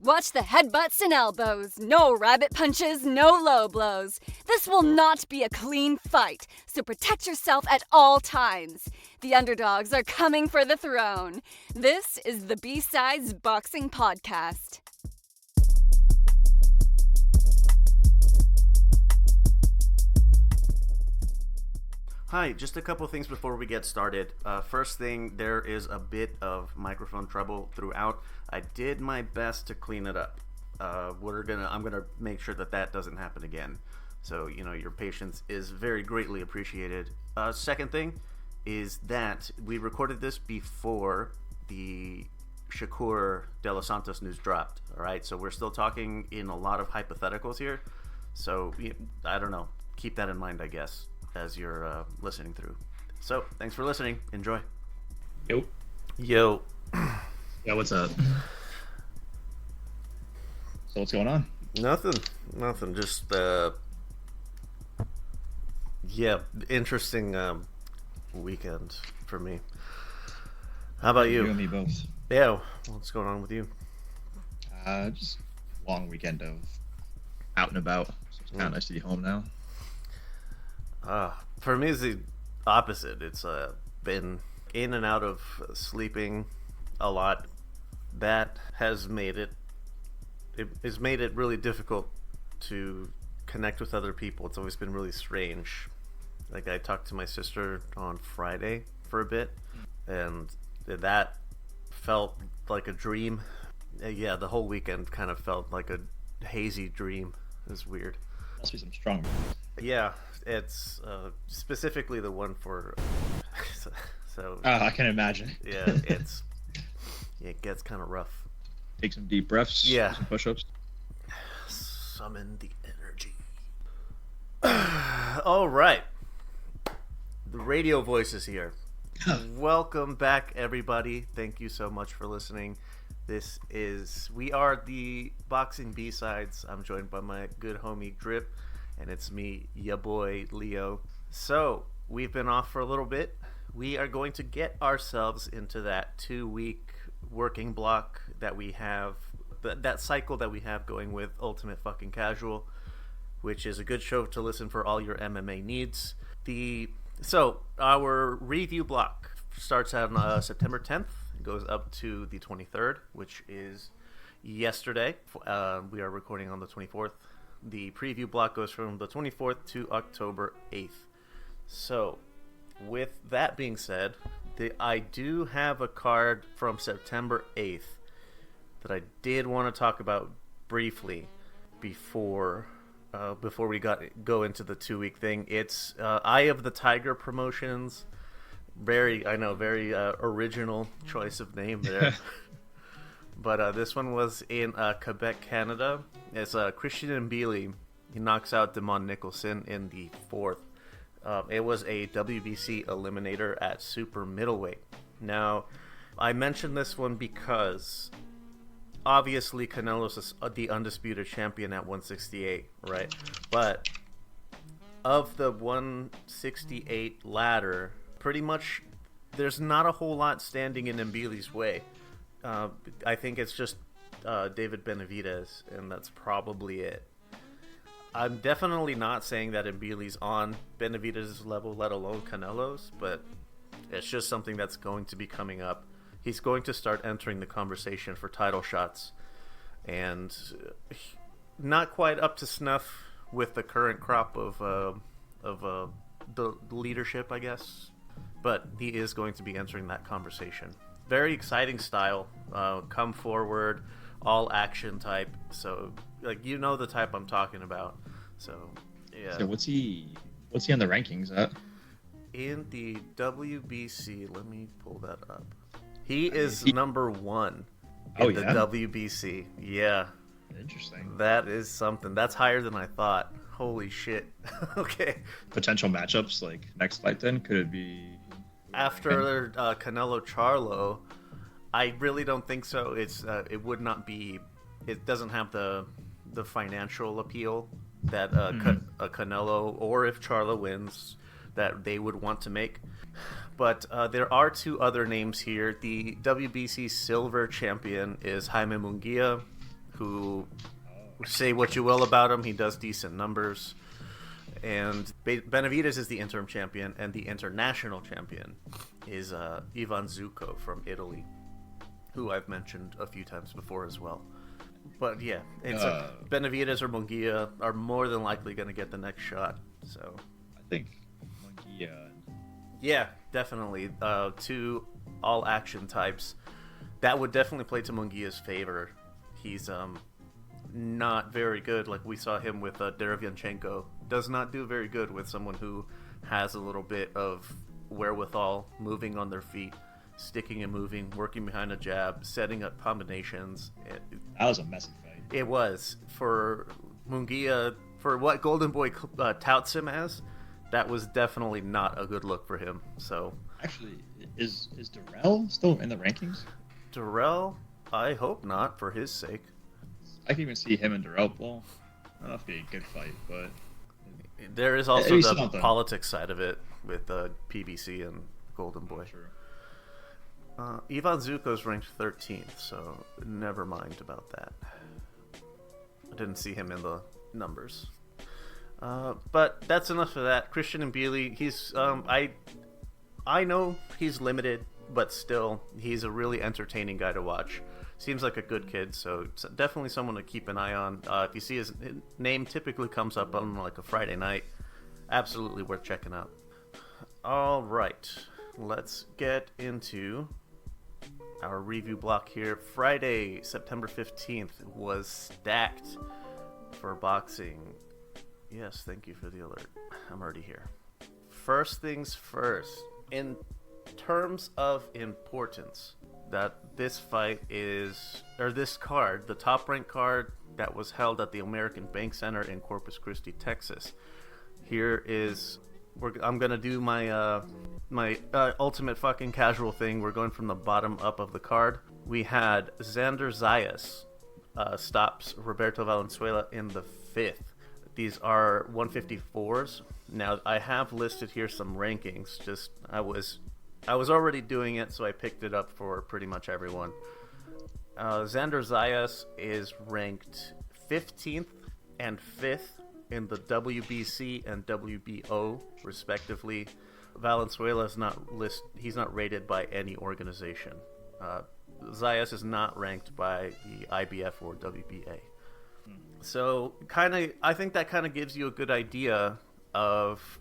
Watch the headbutts and elbows. No rabbit punches, no low blows. This will not be a clean fight, so protect yourself at all times. The underdogs are coming for the throne. This is the B-Sides Boxing Podcast. Hi, just a couple things before we get started. First thing, there is a bit of microphone trouble throughout. I did my best to clean it up. I'm gonna make sure that doesn't happen again. So, your patience is very greatly appreciated. Second thing is that we recorded this before the Shakur De Los Santos news dropped. All right, so we're still talking in a lot of hypotheticals here. So, I don't know. Keep that in mind, I guess, as you're listening through. So, thanks for listening. Enjoy. Yo. Yeah, what's up? So what's going on? Nothing. Just, interesting weekend for me. How about you? You and me both. Yeah, what's going on with you? Just a long weekend of out and about. So it's kind of nice to be home now. For me, it's the opposite. It's been in and out of sleeping a lot. That has made it really difficult to connect with other people. It's always been really strange. Like, I talked to my sister on Friday for a bit, and that felt like a dream. Yeah, the whole weekend kind of felt like a hazy dream. It was weird. Must be some strong. Yeah, it's specifically the one for so I can imagine. Yeah, it gets kind of rough. Take some deep breaths. Yeah. Some push-ups. Summon the energy. All right, the radio voice is here. Welcome back, everybody. Thank you so much for listening. We are the Boxing B-Sides. I'm joined by my good homie Drip, and it's me, ya boy, Leo. So, we've been off for a little bit. We are going to get ourselves into that 2-week working block that we have, that cycle that we have going with Ultimate Fucking Casual, which is a good show to listen for all your MMA needs. So, our review block starts on September 10th, goes up to the 23rd, which is yesterday. We are recording on the 24th. The preview block goes from the 24th to October 8th. So, with that being said, I do have a card from September 8th that I did want to talk about briefly before we go into the 2-week thing. It's Eye of the Tiger Promotions. Very original choice of name there. But this one was in Quebec, Canada. It's Christian Mbili. He knocks out Damon Nicholson in the 4th. It was a WBC eliminator at super middleweight. Now, I mentioned this one because obviously Canelo's is the undisputed champion at 168, right? But of the 168 ladder, pretty much there's not a whole lot standing in Mbili's way. I think it's just David Benavidez, and that's probably it. I'm definitely not saying that Mbili's on Benavidez's level, let alone Canelo's, but it's just something that's going to be coming up. He's going to start entering the conversation for title shots, and not quite up to snuff with the current crop of the leadership, I guess, but he is going to be entering that conversation. Very exciting style, come forward, all action type. So, the type I'm talking about. So, yeah. So what's he on the rankings at? In the WBC, let me pull that up. He is number 1 in the WBC. Yeah. Interesting. That is something. That's higher than I thought. Holy shit. Okay. Potential matchups, like next fight then? Could it be... After Canelo Charlo, I really don't think so. It would not be. It doesn't have the financial appeal that a Canelo, or if Charlo wins, that they would want to make. But there are 2 other names here. The WBC silver champion is Jaime Munguia. who, say what you will about him, he does decent numbers. And Benavidez is the interim champion, and the international champion is Ivan Zucco from Italy, who I've mentioned a few times before as well. But yeah, it's Benavidez or Munguia are more than likely going to get the next shot. So I think Munguia. Yeah, definitely. Two all-action types. That would definitely play to Munguia's favor. He's not very good. Like we saw him with Derevyanchenko. Does not do very good with someone who has a little bit of wherewithal, moving on their feet, sticking and moving, working behind a jab, setting up combinations. That was a messy fight. It was. For Munguia, for what Golden Boy touts him as, that was definitely not a good look for him. So actually, is Durrell still in the rankings? Durrell, I hope not, for his sake. I can even see him and Durrell. Well, I don't know if it'd be a good fight, but there is also the politics side of it with PBC and Golden Boy. True. Ivan Zucco's ranked 13th, so never mind about that. I didn't see him in the numbers. But that's enough for that. Christian Mbili, he's I know he's limited, but still, he's a really entertaining guy to watch. Seems like a good kid, so definitely someone to keep an eye on. If you see his name typically comes up on like a Friday night, absolutely worth checking out. All right, let's get into our review block here. Friday, September 15th was stacked for boxing. Yes, thank you for the alert. I'm already here. First things first, in terms of importance, that this fight is, or this card, the top ranked card that was held at the American Bank Center in Corpus Christi, Texas. Here is, I'm gonna do my my ultimate fucking casual thing. We're going from the bottom up of the card. We had Xander Zayas stops Roberto Valenzuela in the 5th. These are 154s. Now I have listed here some rankings. Just I was already doing it, so I picked it up for pretty much everyone. Xander Zayas is ranked 15th and 5th in the WBC and WBO, respectively. Valenzuela is he's not rated by any organization. Zayas is not ranked by the IBF or WBA. So, I think that kind of gives you a good idea of,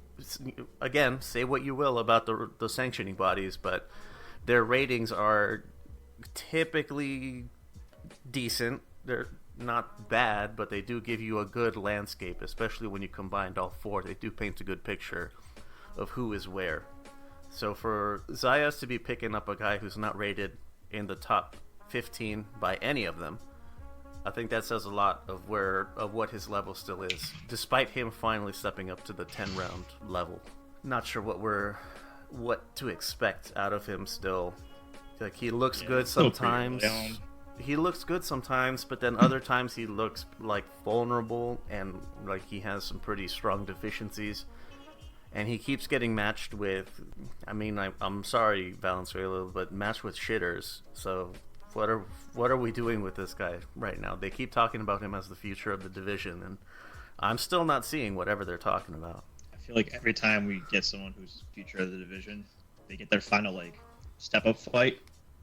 again, say what you will about the sanctioning bodies, but their ratings are typically decent. They're not bad, but they do give you a good landscape, especially when you combined all four. They do paint a good picture of who is where. So for Zayas to be picking up a guy who's not rated in the top 15 by any of them, I think that says a lot of what his level still is, despite him finally stepping up to the 10-round level. Not sure what to expect out of him still. Like, he looks good sometimes. He looks good sometimes, but then other times he looks like vulnerable and like he has some pretty strong deficiencies. And he keeps getting matched with, I'm sorry, Valenzuela, but matched with shitters. So what are we doing with this guy right now? They keep talking about him as the future of the division, and I'm still not seeing whatever they're talking about. I feel like every time we get someone who's future of the division, they get their final step up fight,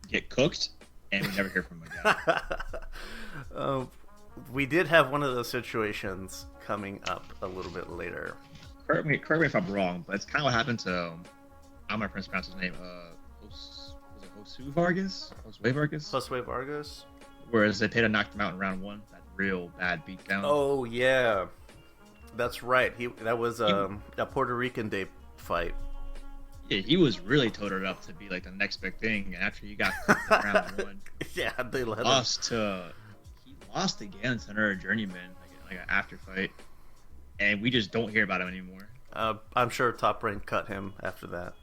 get cooked, and we never hear from them again. We did have one of those situations coming up a little bit later. Correct me if I'm wrong, but it's kind of what happened to, I'm going to pronounce his name, Josue Vargas? Whereas they paid to knock him out in round 1, that real bad beatdown. Oh, yeah. That's right. That was a Puerto Rican Day fight. Yeah, he was really toted up to be like the next big thing, and after he got cooked in round 1, yeah, they let he lost again to another journeyman, like an after fight, and we just don't hear about him anymore. I'm sure Top Rank cut him after that.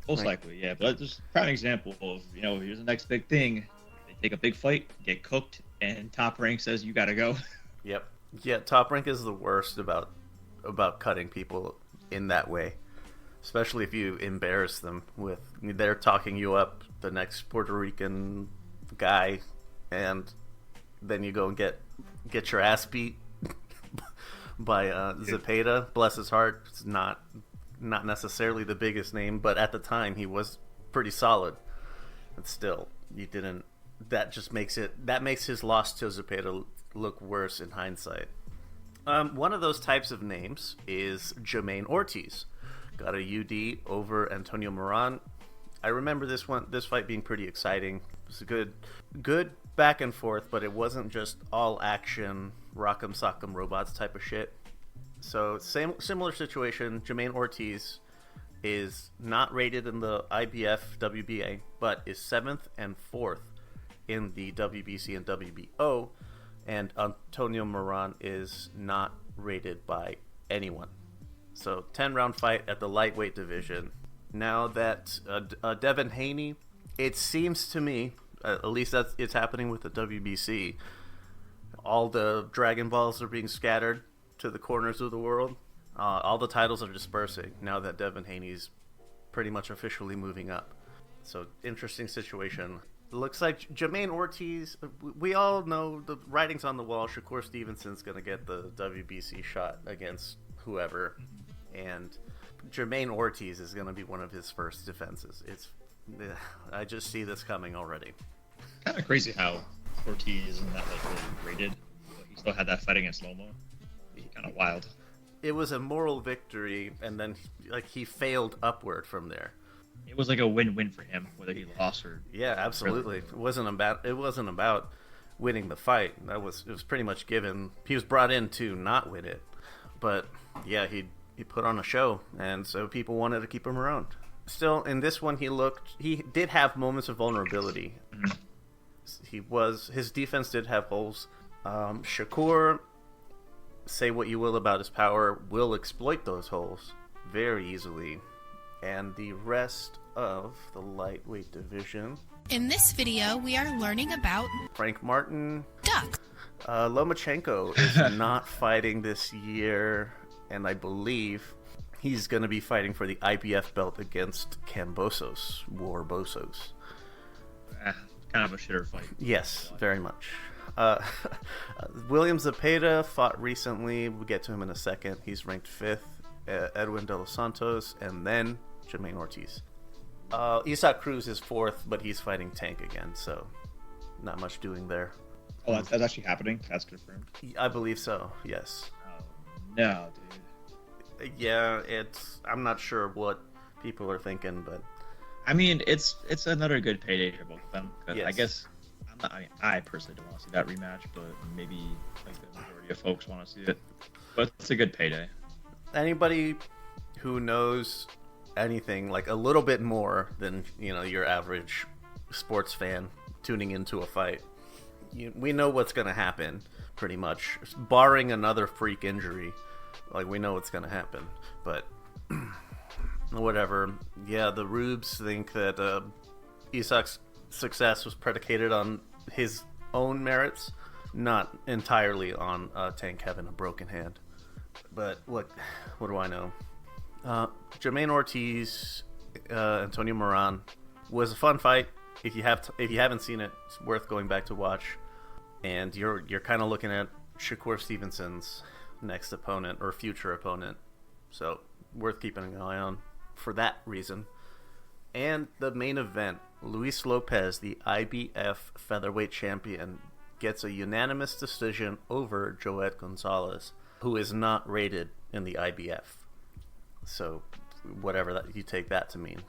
Most likely, yeah. But just a prime example of, here's the next big thing. They take a big fight, get cooked, and Top Rank says you gotta go. Yep. Yeah, Top Rank is the worst about cutting people in that way. Especially if you embarrass them with, they're talking you up, the next Puerto Rican guy, and then you go and get your ass beat by Zepeda. Bless his heart. It's not necessarily the biggest name, but at the time he was pretty solid. But still, you didn't. That makes his loss to Zepeda look worse in hindsight. One of those types of names is Jermaine Ortiz. Got a UD over Antonio Moran. I remember this fight being pretty exciting. It was a good back and forth, but it wasn't just all action, rock'em sock'em robots type of shit. So similar situation. Jermaine Ortiz is not rated in the IBF WBA, but is 7th and 4th in the WBC and WBO, and Antonio Moran is not rated by anyone. So 10-round fight at the lightweight division. Now that Devin Haney, it seems to me, at least it's happening with the WBC, all the Dragon Balls are being scattered to the corners of the world. All the titles are dispersing now that Devin Haney's pretty much officially moving up. So interesting situation. It looks like Jermaine Ortiz, we all know the writing's on the wall. Shakur Stevenson's going to get the WBC shot against whoever. And Jermaine Ortiz is going to be one of his first defenses. I just see this coming already. Kind of crazy how Ortiz isn't that really rated, but he still had that fight against Lomo. Kind of wild. It was a moral victory, and then he failed upward from there. It was like a win-win for him, whether he lost or. Yeah, absolutely. It wasn't about winning the fight. It was pretty much given. He was brought in to not win it, but yeah, he put on a show, and so people wanted to keep him around. Still, in this one, he did have moments of vulnerability. His defense did have holes. Shakur, say what you will about his power, will exploit those holes very easily. And the rest of the lightweight division. In this video, we are learning about Frank Martin. duck. Lomachenko is not fighting this year, and I believe he's going to be fighting for the IBF belt against Kambosos, Warbosos. Kind of a shitter fight. Yes, very much. William Zepeda fought recently. We'll get to him in a second. He's ranked 5th. Edwin De Los Santos, and then Jermaine Ortiz. Isaac Cruz is 4th, but he's fighting Tank again, so not much doing there. Oh, that's actually happening? That's confirmed? I believe so, yes. Oh, no, dude. Yeah, I'm not sure what people are thinking, but... I mean, it's another good payday for both of them. Yes. I guess... I personally don't want to see that rematch, but maybe the majority of folks want to see it. But it's a good payday. Anybody who knows anything like a little bit more than your average sports fan tuning into a fight, we know what's going to happen pretty much, barring another freak injury. Like, we know what's going to happen, but whatever. Yeah, the Rubes think that Isaac's success was predicated on his own merits, not entirely on Tank having a broken hand. But what do I know? Jermaine Ortiz, Antonio Moran was a fun fight. If you haven't seen it, it's worth going back to watch. And you're kind of looking at Shakur Stevenson's next opponent or future opponent, so worth keeping an eye on for that reason. And the main event, Luis Lopez, the IBF featherweight champion, gets a unanimous decision over Joet Gonzalez, who is not rated in the IBF. So whatever that you take that to mean.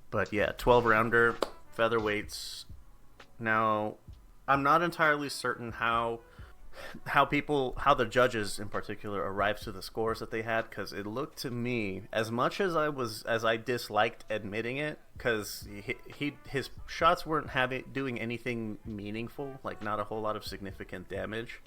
But yeah, 12-rounder, featherweights. Now, I'm not entirely certain how the judges in particular arrived to the scores that they had, because it looked to me, as much as I disliked admitting it, because his shots weren't doing anything meaningful, like not a whole lot of significant damage,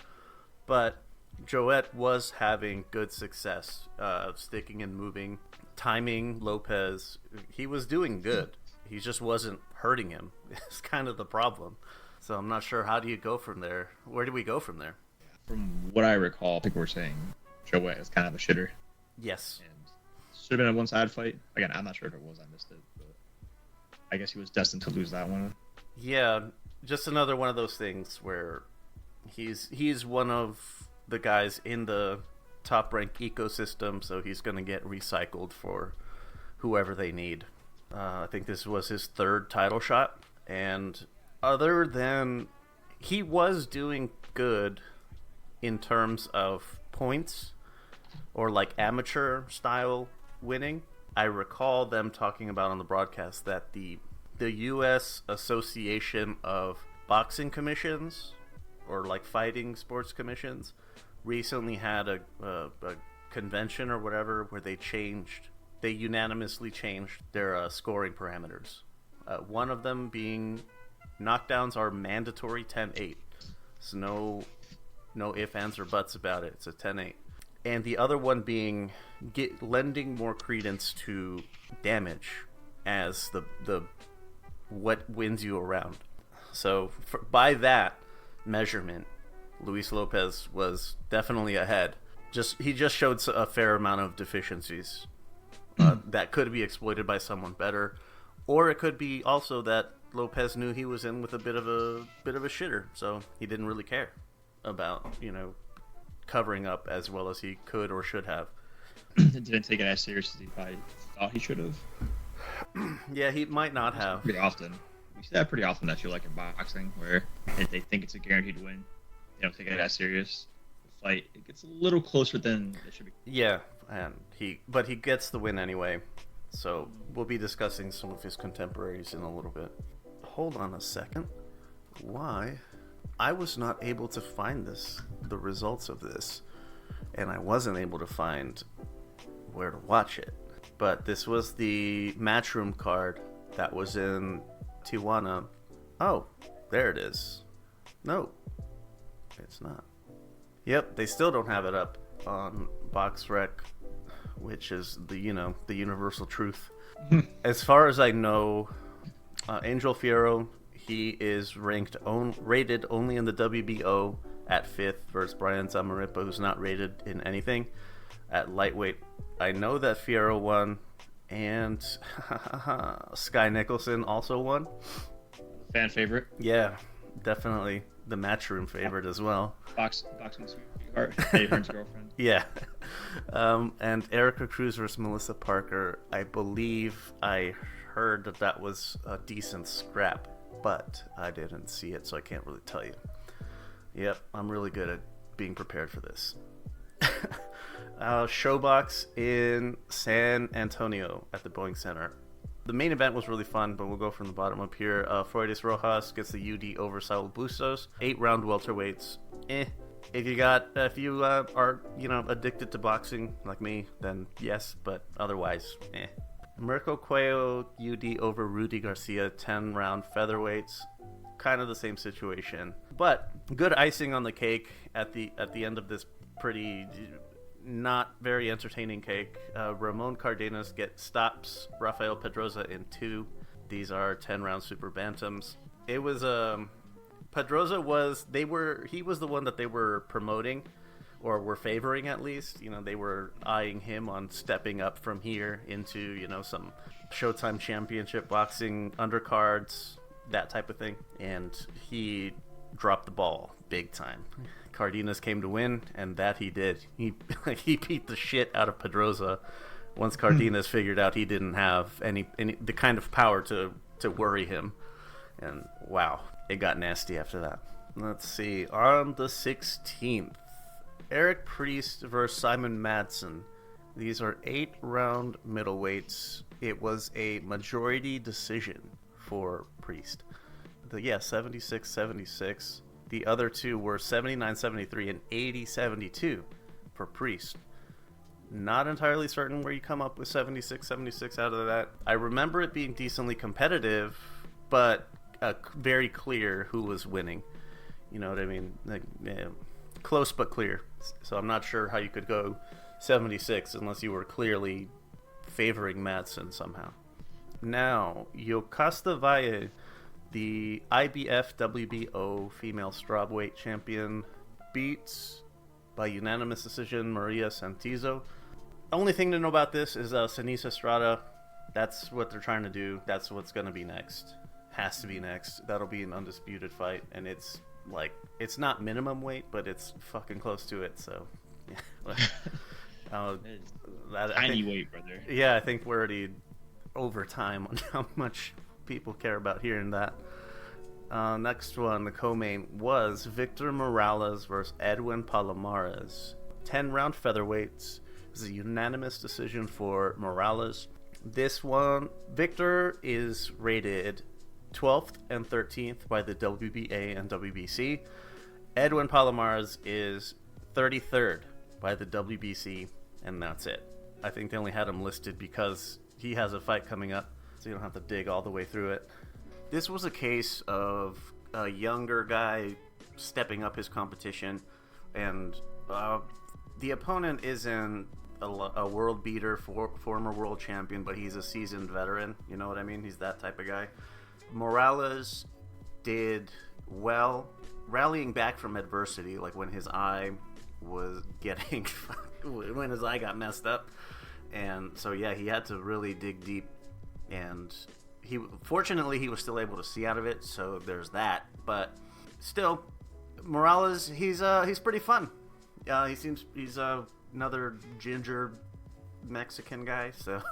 but Joet was having good success, sticking and moving, timing Lopez. He was doing good. He just wasn't hurting him. It's kind of the problem. So I'm not sure, how do you go from there? Where do we go from there? From what I recall, people were saying Joet is kind of a shitter. Yes. And should have been a one-sided fight. Again, I'm not sure if it was. I missed it. But I guess he was destined to lose that one. Yeah, just another one of those things where He's one of the guys in the Top Rank ecosystem, so he's going to get recycled for whoever they need. I think this was his third title shot, and other than he was doing good in terms of points or like amateur style winning. I recall them talking about on the broadcast that the U.S. Association of Boxing Commissions, or like fighting sports commissions, recently had a convention or whatever where they unanimously changed their scoring parameters. One of them being knockdowns are mandatory 10-8. So no ifs, ands, or buts about it. It's a 10-8. And the other one being lending more credence to damage as the what wins you around. So by that measurement, Luis Lopez was definitely ahead. He just showed a fair amount of deficiencies that could be exploited by someone better, or it could be also that Lopez knew he was in with a bit of a shitter, so he didn't really care about covering up as well as he could or should have. Didn't take it as serious as he probably thought he should have. Yeah, he might not have. Pretty often. We see that pretty often, that you like in boxing, where they think it's a guaranteed win. They don't take it as serious. The fight, it gets a little closer than it should be. Yeah, and he gets the win anyway. So we'll be discussing some of his contemporaries in a little bit. Hold on a second. Why? I was not able to find the results of this, and I wasn't able to find where to watch it. But this was the Matchroom card that was in Tijuana. Oh, there it is. No, it's not. Yep, they still don't have it up on BoxRec, which is the universal truth. As far as I know, Angel Fierro, he is rated only in the WBO at 5th versus Brian Zamaripa, who's not rated in anything. At lightweight, I know that Fierro won, and Sky Nicholson also won. Fan favorite? Yeah, definitely the Matchroom favorite as well. Boxing sweetheart, Dave Hearn's girlfriend. Yeah. And Erica Cruz versus Melissa Parker, I believe I heard that was a decent scrap, but I didn't see it, so I can't really tell you. Yep, I'm really good at being prepared for this. Showbox in San Antonio at the Boeing Center. The main event was really fun, but we'll go from the bottom up here. Freudis Rojas gets the UD over Saul Bustos. 8-round welterweights. If you are addicted to boxing like me, then yes, but otherwise, Mirko Cuello UD over Rudy Garcia, 10-round featherweights. Kind of the same situation, but good icing on the cake at the end of this pretty not very entertaining cake. Ramon Cardenas stops Rafael Pedroza in 2. These are 10-round super bantams. It was Pedroza was he was the one that they were promoting, or were favoring at least. They were eyeing him on stepping up from here into some Showtime Championship boxing undercards, that type of thing, and he dropped the ball big time. Cardenas came to win, and that he did. He beat the shit out of Pedroza once Cardenas figured out he didn't have any the kind of power to worry him. And wow, it got nasty after that. Let's see. On the 16th, Eric Priest versus Simon Madsen. These are 8-round middleweights. It was a majority decision for Priest. 76-76. The other two were 79-73 and 80-72 for Priest. Not entirely certain where you come up with 76-76 out of that. I remember it being decently competitive, but very clear who was winning. You know what I mean? Close but clear. So I'm not sure how you could go 76 unless you were clearly favoring Madsen somehow. Now, Yokasta Valle, the IBF WBO female strawweight champion, beats by unanimous decision Maria Santizo. Only thing to know about this is Sinisa Estrada. That's what they're trying to do. That's what's going to be next. Has to be next. That'll be an undisputed fight, and it's like, it's not minimum weight, but it's fucking close to it. So, yeah. Tiny weight, brother. Yeah, I think we're already over time on how much people care about hearing that. Next one, the co-main, was Victor Morales versus Edwin Palomares. 10-round featherweights. This is a unanimous decision for Morales. This one, Victor is rated 12th and 13th by the WBA and WBC. Edwin Palomares is 33rd by the WBC, and that's it. I think they only had him listed because he has a fight coming up, so you don't have to dig all the way through it. This was a case of a younger guy stepping up his competition, and the opponent isn't a world beater, former world champion, but he's a seasoned veteran. You know what I mean? He's that type of guy. Morales did well rallying back from adversity, like when his eye was getting when his eye got messed up, and so yeah, he had to really dig deep, and fortunately he was still able to see out of it, so there's that. But still, Morales, he's pretty fun. He's another ginger Mexican guy, so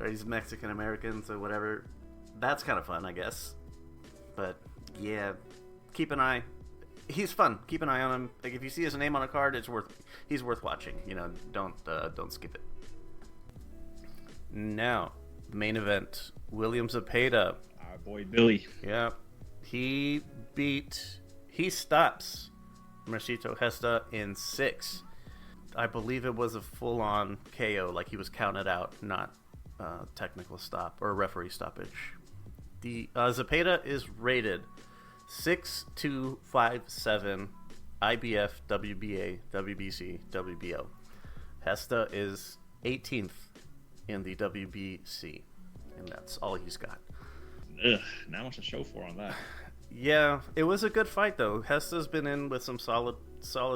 or he's Mexican American, so whatever. That's kind of fun, I guess. But yeah, keep an eye. He's fun. Keep an eye on him. Like, if you see his name on a card, he's worth watching. You know, don't skip it. Now, the main event: William Zepeda. Our boy Billy. Yeah, he stops Mercito Hesta in 6. I believe it was a full-on KO, like he was counted out, not technical stop or referee stoppage. The Zepeda is rated 6'2", 5'7", IBF, WBA, WBC, WBO. Hesta is 18th in the WBC, and that's all he's got. Ugh, not much to show for on that. Yeah, it was a good fight though. Hesta's been in with some solid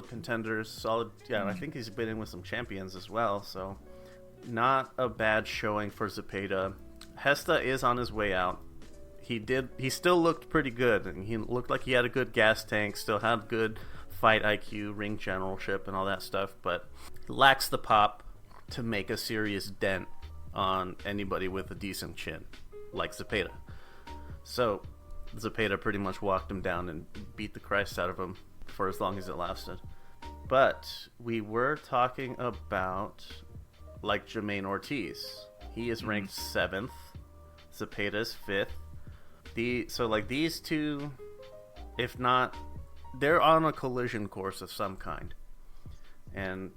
contenders. I think he's been in with some champions as well. So, not a bad showing for Zepeda. Hesta is on his way out. He still looked pretty good, and he looked like he had a good gas tank. Still had good fight IQ, ring generalship, and all that stuff. But lacks the pop to make a serious dent on anybody with a decent chin, like Zepeda. So Zepeda pretty much walked him down and beat the Christ out of him for as long as it lasted. But we were talking about, like, Jermaine Ortiz. He is ranked 7th. Zepeda's 5th. These two, if not, they're on a collision course of some kind. And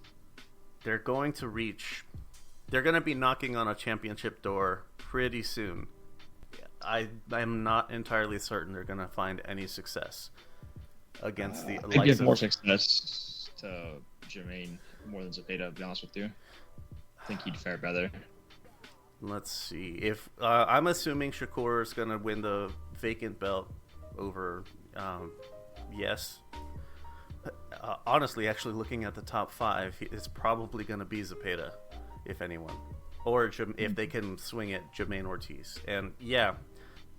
they're going to be knocking on a championship door pretty soon. I'm not entirely certain they're going to find any success against the I give more success to Jermaine more than Zepeda, to be honest with you. I think he'd fare better. Let's see. If I'm assuming Shakur is going to win the vacant belt over yes. Honestly, actually looking at the top 5, it's probably going to be Zepeda, if anyone. Or if they can swing it, Jermaine Ortiz. And yeah,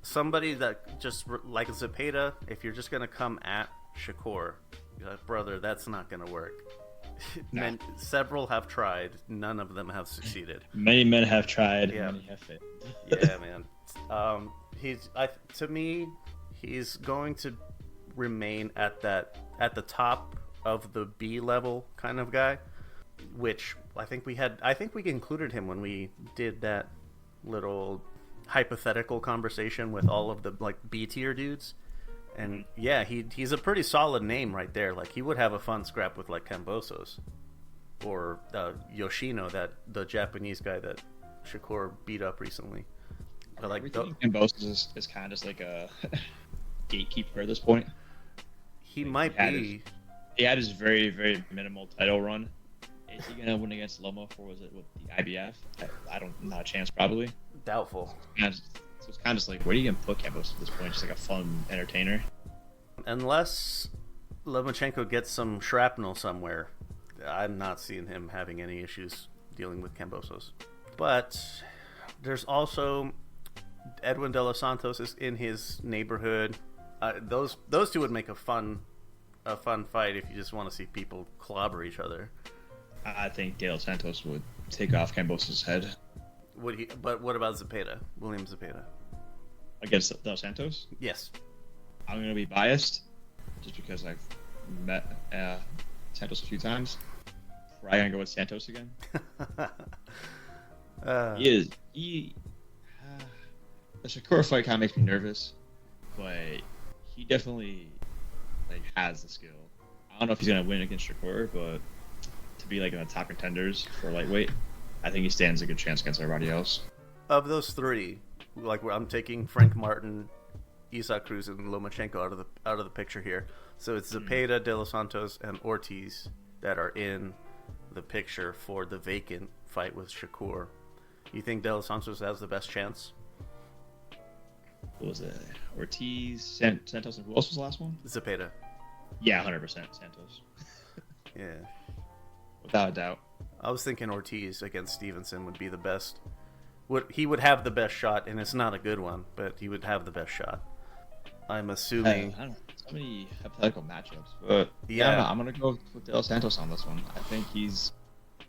somebody that just like Zepeda, if you're just going to come at Shakur, brother, that's not going to work. Nah. Several have tried. None of them have succeeded. Many men have tried. Yeah. Many have failed. Yeah, man. To me, he's going to remain at the top of the B level kind of guy, which I think we included him when we did that little hypothetical conversation with all of the like B tier dudes. And yeah, he's a pretty solid name right there. Like, he would have a fun scrap with like Kambosos or Yoshino, the Japanese guy that Shakur beat up recently. But like Kambosos is kind of just like a gatekeeper at this point. He might be. He had his very, very minimal title run. Is he gonna win against Loma for with the IBF? Not a chance probably. Doubtful. So it's kind of just like, where do you even put Campos at this point? Just like a fun entertainer. Unless Lomachenko gets some shrapnel somewhere, I'm not seeing him having any issues dealing with Kambosos. But there's also Edwin De Los Santos is in his neighborhood, Those two would make a fun fight if you just want to see people clobber each other. I think De Los Santos would take off Kambosos' head. Would he? But what about Zepeda? William Zepeda against De Los Santos? Yes. I'm gonna be biased, just because I've met Santos a few times. Probably gonna go with Santos again. The Shakur fight kind of makes me nervous, but he definitely has the skill. I don't know if he's gonna win against Shakur, but to be in the top contenders for lightweight, I think he stands a good chance against everybody else. Of those three, I'm taking Frank Martin, Isaac Cruz, and Lomachenko out of the picture here. So it's Zepeda, De Los Santos, and Ortiz that are in the picture for the vacant fight with Shakur. You think De Los Santos has the best chance? What was it? Ortiz, Santos, and who else was the last one? Zepeda. Yeah, 100% Santos. Yeah. Without a doubt. I was thinking Ortiz against Stevenson would be the best. He would have the best shot, and it's not a good one, but he would have the best shot. I'm assuming. I don't know. So many hypothetical matchups, but yeah, I'm gonna go with De Los Santos on this one. I think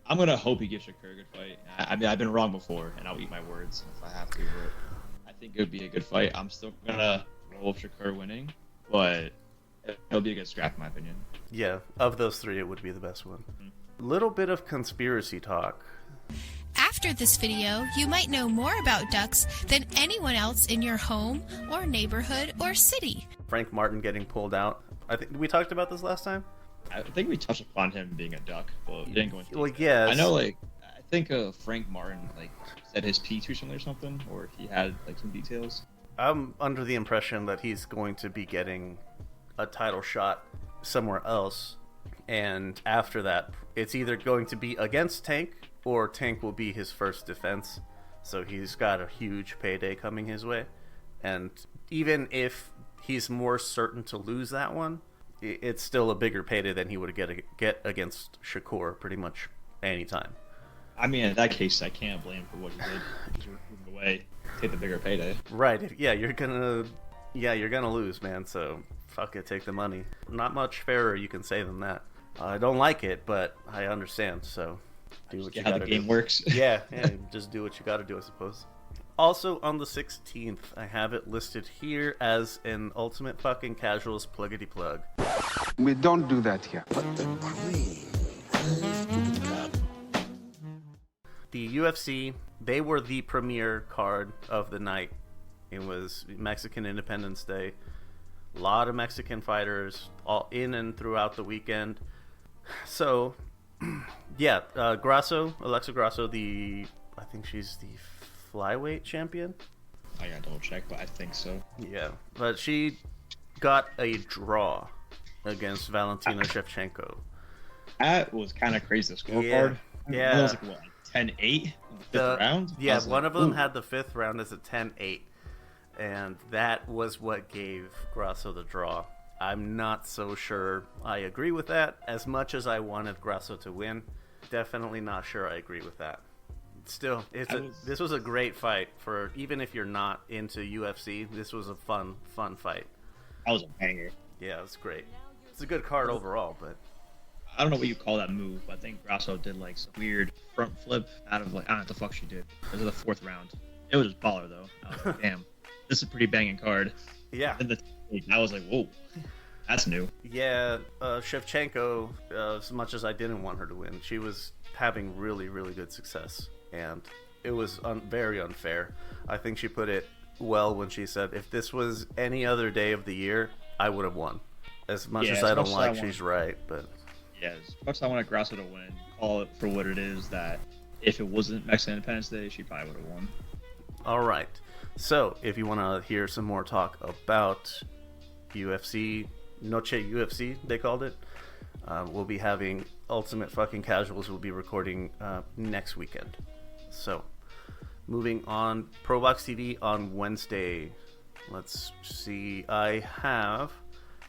I'm gonna hope he gives Shakur a good fight. I mean, I've been wrong before, and I'll eat my words if I have to. But I think it would be a good fight. I'm still gonna roll with Shakur winning, but it'll be a good scrap in my opinion. Yeah, of those three, it would be the best one. Little bit of conspiracy talk. After this video, you might know more about ducks than anyone else in your home or neighborhood or city. Frank Martin getting pulled out. I think we talked about this last time. I think we touched upon him being a duck, but we didn't go into detail. Yes. I know, I think Frank Martin said his piece recently or something, or he had some details. I'm under the impression that he's going to be getting a title shot somewhere else, and after that, it's either going to be against Tank, or Tank will be his first defense. So he's got a huge payday coming his way, and even if he's more certain to lose that one, it's still a bigger payday than he would get against Shakur pretty much any time. I mean, in that case, I can't blame him for what he did. He's moving away, take the bigger payday. Right? Yeah, you're gonna lose, man. So fuck it, take the money. Not much fairer you can say than that. I don't like it, but I understand. So do what you gotta do. How the game works. Yeah, just do what you gotta do, I suppose. Also, on the 16th, I have it listed here as an Ultimate Fucking Casuals pluggity plug. We don't do that here. The UFC, they were the premier card of the night. It was Mexican Independence Day. A lot of Mexican fighters all in and throughout the weekend. So, yeah, Alexa Grasso, I think she's the flyweight champion. I gotta double check, but I think so. Yeah, but she got a draw against Valentina Shevchenko. That was kind of crazy, the scorecard. Yeah. It was 10-8 in the fifth round? Yeah, one of them had the fifth round as a 10-8. And that was what gave Grasso the draw. I'm not so sure I agree with that. As much as I wanted Grasso to win, definitely not sure I agree with that. Still, this was a great fight for even if you're not into UFC. This was a fun fight. That was a banger. Yeah, it was great. It's a good card overall, but I don't know what you call that move. But I think Grasso did some weird front flip out of I don't know what the fuck she did. It was the fourth round. It was just baller though. I was like, damn, this is a pretty banging card. Yeah. And I was like, whoa, that's new. Yeah, Shevchenko. As much as I didn't want her to win, she was having really, really good success. And it was very unfair. I think she put it well when she said, if this was any other day of the year, I would have won. As much as I don't like, she's right. But yeah, as much as I wanted Grasso to win, call it for what it is, that if it wasn't Mexican Independence Day, she probably would have won. All right. So if you want to hear some more talk about UFC, Noche UFC, they called it, we'll be having Ultimate Fucking Casuals. We'll be recording next weekend. So, moving on, ProBox TV on Wednesday. Let's see. I have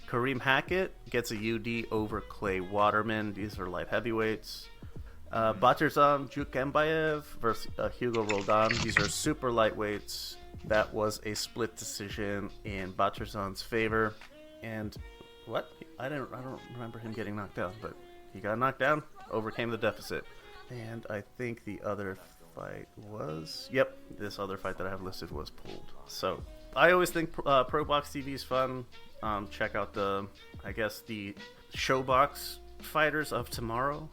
Kareem Hackett gets a UD over Clay Waterman. These are light heavyweights. Batirzan Jukembayev versus Hugo Roldan. These are super lightweights. That was a split decision in Batruzan's favor. And what? I don't remember him getting knocked down, but he got knocked down, overcame the deficit. And I think the other fight was... Yep, this other fight that I have listed was pulled. So I always think Pro Box TV is fun. Check out the Showbox fighters of tomorrow.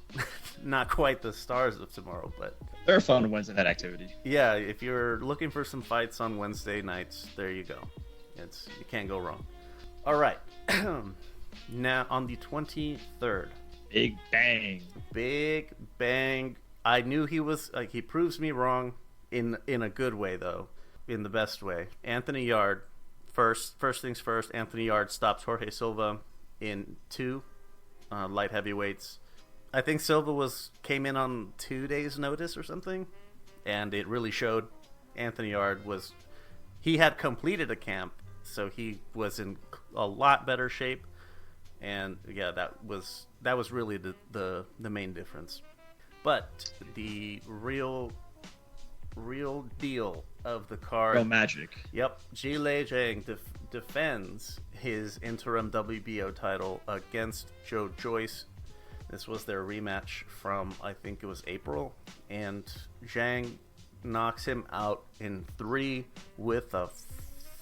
Not quite the stars of tomorrow, but they're fun Wednesday night activity. Yeah, if you're looking for some fights on Wednesday nights, there you go. You can't go wrong. All right. Now on the 23rd, Big Bang. I knew he was like, he proves me wrong in a good way though, in the best way. Anthony Yarde, first things first. Anthony Yarde stops Jorge Silva in 2 light heavyweights. I think Silva came in on 2 days' notice or something, and it really showed. Anthony Yarde he had completed a camp, so he was in a lot better shape, and yeah, that was really the main difference. But the real deal of the card, real magic. Yep, Zhilei Zhang defends his interim WBO title against Joe Joyce. This was their rematch from, I think it was April, and Zhang knocks him out in 3 with a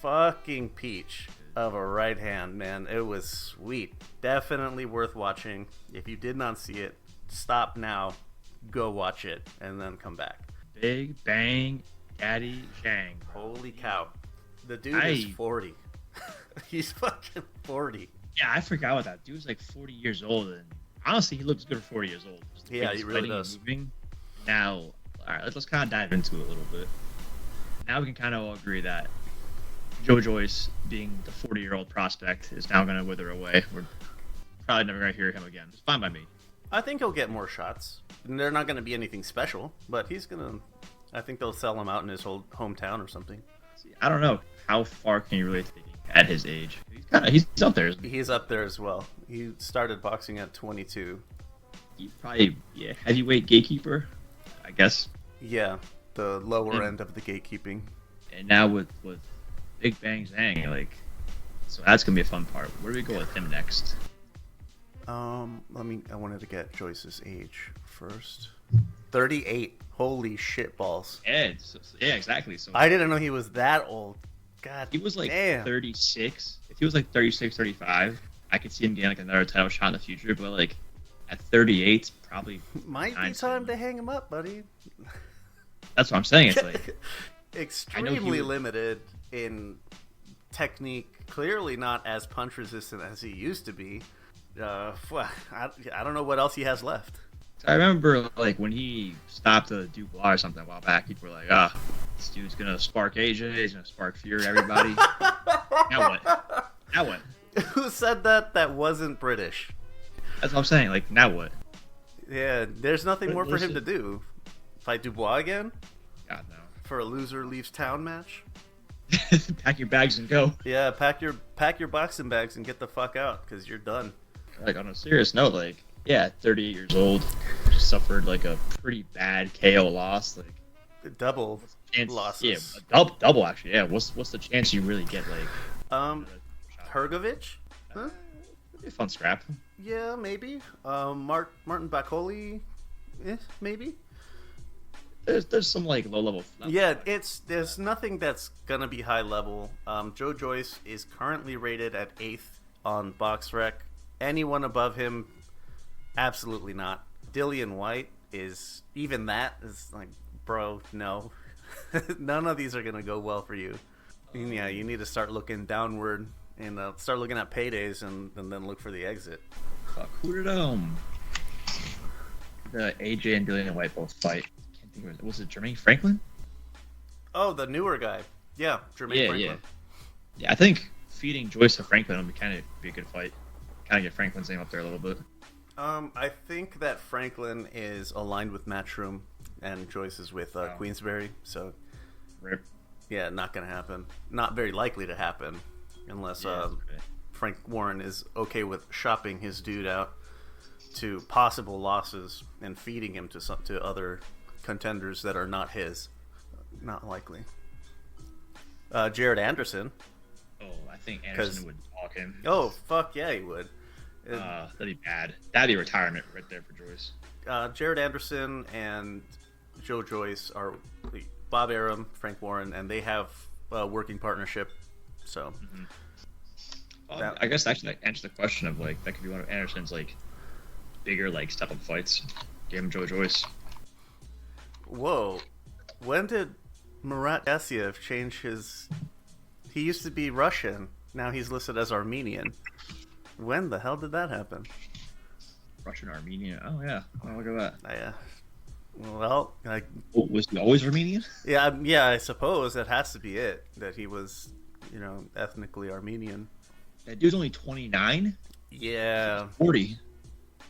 fucking peach of a right hand, man. It was sweet. Definitely worth watching. If you did not see it, stop now, go watch it, and then come back. Big Bang Daddy Zhang. Holy cow. The dude is 40. He's fucking 40. Yeah, I forgot about that. Dude's like 40 years old, and honestly, he looks good for 40 years old. Yeah, he really does. Now, all right, let's kind of dive into it a little bit. Now we can kind of all agree that Joe Joyce, being the 40-year-old prospect, is now going to wither away. We're probably never going to hear him again. It's fine by me. I think he'll get more shots. They're not going to be anything special, but he's going to... I think they'll sell him out in his whole hometown or something. See, I don't know. How far can you really take him at his age? He's up there. He's up there as well. He started boxing at 22. He's probably heavyweight gatekeeper, I guess. Yeah, the lower end of the gatekeeping. And now with Big Bang Zhang, so that's gonna be a fun part. Where do we go with him next? I wanted to get Joyce's age first. 38. Holy shit balls. Yeah, exactly. So I didn't know he was that old. God, he was damn. 36. If he was 36, 35, I could see him getting another title shot in the future. But at 38, probably might be time to hang him up, buddy. That's what I'm saying. It's extremely limited in technique. Clearly not as punch resistant as he used to be. I don't know what else he has left. I remember when he stopped Dubois or something a while back, people were like, this dude's gonna spark AJ, he's gonna spark Fury, everybody. Now what? Who said that? That wasn't British. That's what I'm saying. Now what? Yeah, there's nothing more for him to do. Fight Dubois again? God no. For a loser leaves town match? Pack your bags and go. Yeah, pack your boxing bags and get the fuck out, because you're done. On a serious note, 38 years old, just suffered a pretty bad KO loss. Double losses. Yeah, double actually. Yeah, what's the chance you really get Hrgovic? Huh? It'd be a fun scrap. Yeah, maybe. Martin Bakoli, maybe. There's some low level. Yeah, there's nothing that's gonna be high level. Joe Joyce is currently rated at 8th on BoxRec. Anyone above him, absolutely not. Dillian White is bro, no. None of these are gonna go well for you. And yeah, you need to start looking downward and start looking at paydays and then look for the exit. Fuck, who did the AJ and Dillian White both fight? Can't think of it. Was it Jermaine Franklin? Oh, the newer guy. Yeah, Jermaine Franklin. Yeah, I think feeding Joyce to Franklin would be a good fight. Kind of get Franklin's name up there a little bit. I think that Franklin is aligned with Matchroom and Joyce is with Queensberry, so Rip. Yeah, not gonna happen. Not very likely to happen unless Frank Warren is okay with shopping his dude out to possible losses and feeding him to other contenders that are not his. Not likely. Jared Anderson. Oh, I think Anderson would walk him. Oh, fuck yeah, he would. That'd be bad. That'd be retirement right there for Joyce. Jared Anderson and Joe Joyce are Bob Arum, Frank Warren, and they have a working partnership. So, I guess actually that answers the question of like that could be one of Anderson's like bigger like step up fights. Give him Joe Joyce. Whoa, when did Murat Gassiev change his? He used to be Russian. Now he's listed as Armenian. When the hell did that happen? Russian Armenian. Oh yeah. Oh, look at that. Well, was he always Armenian? Yeah. I suppose that has to be it. That he was, ethnically Armenian. That dude's only 29. Yeah. 40.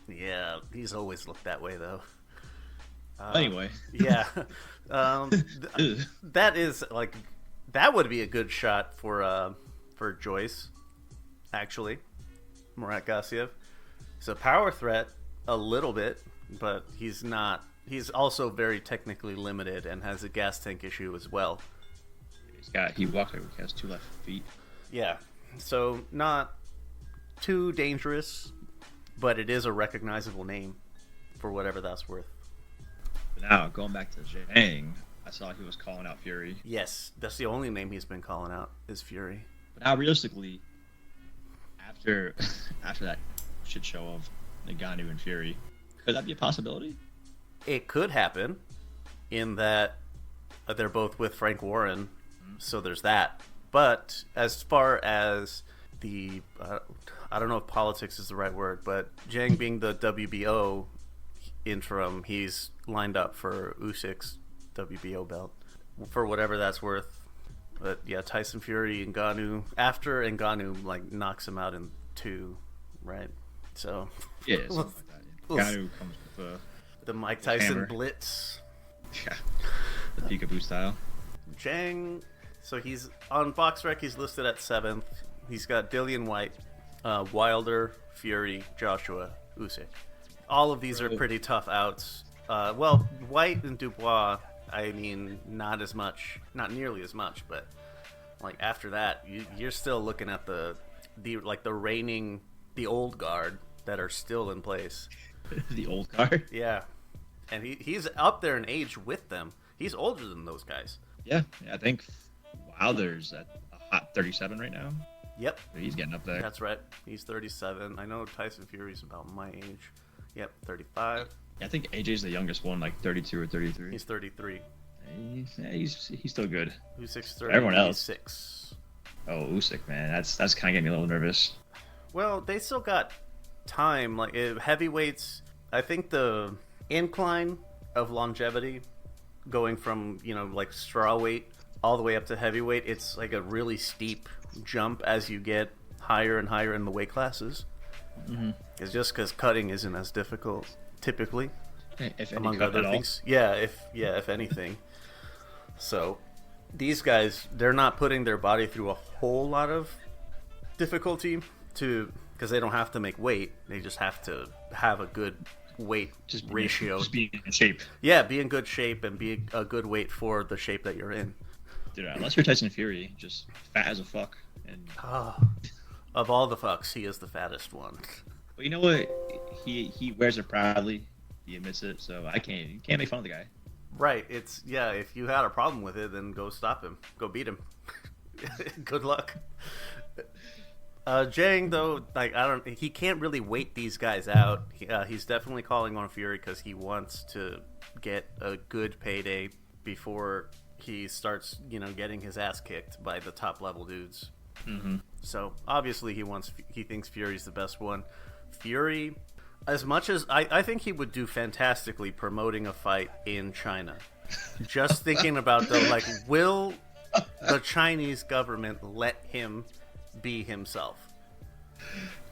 Yeah, he's always looked that way though. Anyway. Yeah. That is like that would be a good shot for Joyce. Actually, Murat Gassiev. He's a power threat a little bit, but he's not. He's also very technically limited and has a gas tank issue as well. He walks like he has 2 left feet. Yeah, so not too dangerous, but it is a recognizable name for whatever that's worth. But now going back to Zhang, I saw he was calling out Fury. Yes, that's the only name he's been calling out is Fury. But now realistically, after that shit show of Ngannou and Fury, could that be a possibility? It could happen, in that they're both with Frank Warren, so there's that. But as far as the, I don't know if politics is the right word, but Zhang being the WBO interim, he's lined up for Usyk's WBO belt, for whatever that's worth. But yeah, Tyson Fury, Ngannou, after Ngannou knocks him out in 2, right? So yeah, something like that. Ngannou comes with the Mike Tyson hammer. Blitz. Yeah, the peekaboo style. Zhang, so he's on BoxRec. He's listed at 7th. He's got Dillian White, Wilder, Fury, Joshua, Usyk. All of these are pretty tough outs. Well, White and Dubois, I mean, not nearly as much, but after that, you're still looking at the reigning, the old guard that are still in place. The old guard? Yeah. And he's up there in age with them. He's older than those guys. Yeah, I think Wilder's at a hot 37 right now. Yep. He's getting up there. That's right. He's 37. I know Tyson Fury's about my age. Yep, 35. Yeah, I think AJ's the youngest one, 32 or 33. He's 33. He's still good. Usyk's 30. Everyone else. 6. Oh, Usyk, man. That's kind of getting me a little nervous. Well, they still got time. Heavyweights, I think the incline of longevity going from, straw weight all the way up to heavyweight, it's like a really steep jump as you get higher and higher in the weight classes. Mm-hmm. It's just because cutting isn't as difficult, typically, if among other things. Yeah, if anything. So these guys, they're not putting their body through a whole lot of difficulty because they don't have to make weight. They just have to have a good weight ratio. Just be in shape. Yeah, be in good shape and be a good weight for the shape that you're in. Dude, unless you're Tyson Fury, just fat as a fuck. And of all the fucks, he is the fattest one. But you know what? He wears it proudly. He admits it. So you can't make fun of the guy. Right. If you had a problem with it, then go stop him. Go beat him. Good luck. Zhang, though, he can't really wait these guys out. He's definitely calling on Fury because he wants to get a good payday before he starts, getting his ass kicked by the top level dudes. Mm-hmm. So obviously he thinks Fury's the best one. Fury, as much as I think he would do fantastically promoting a fight in China. Just thinking about will the Chinese government let him be himself?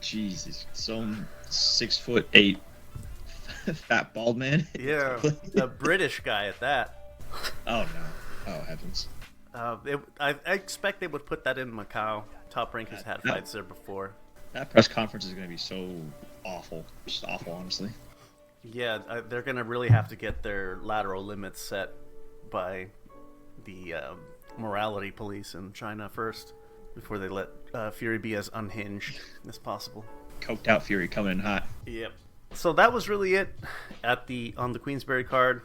Jesus, some 6'8" fat bald man. Yeah, a British guy at that. Oh no! Oh heavens! I expect they would put that in Macau. Top Rank has had fights there before. That press conference is going to be so awful, just awful, honestly. Yeah, they're going to really have to get their lateral limits set by the morality police in China first before they let Fury be as unhinged as possible. Coked out Fury coming in hot. Yep. So that was really it on the Queensberry card.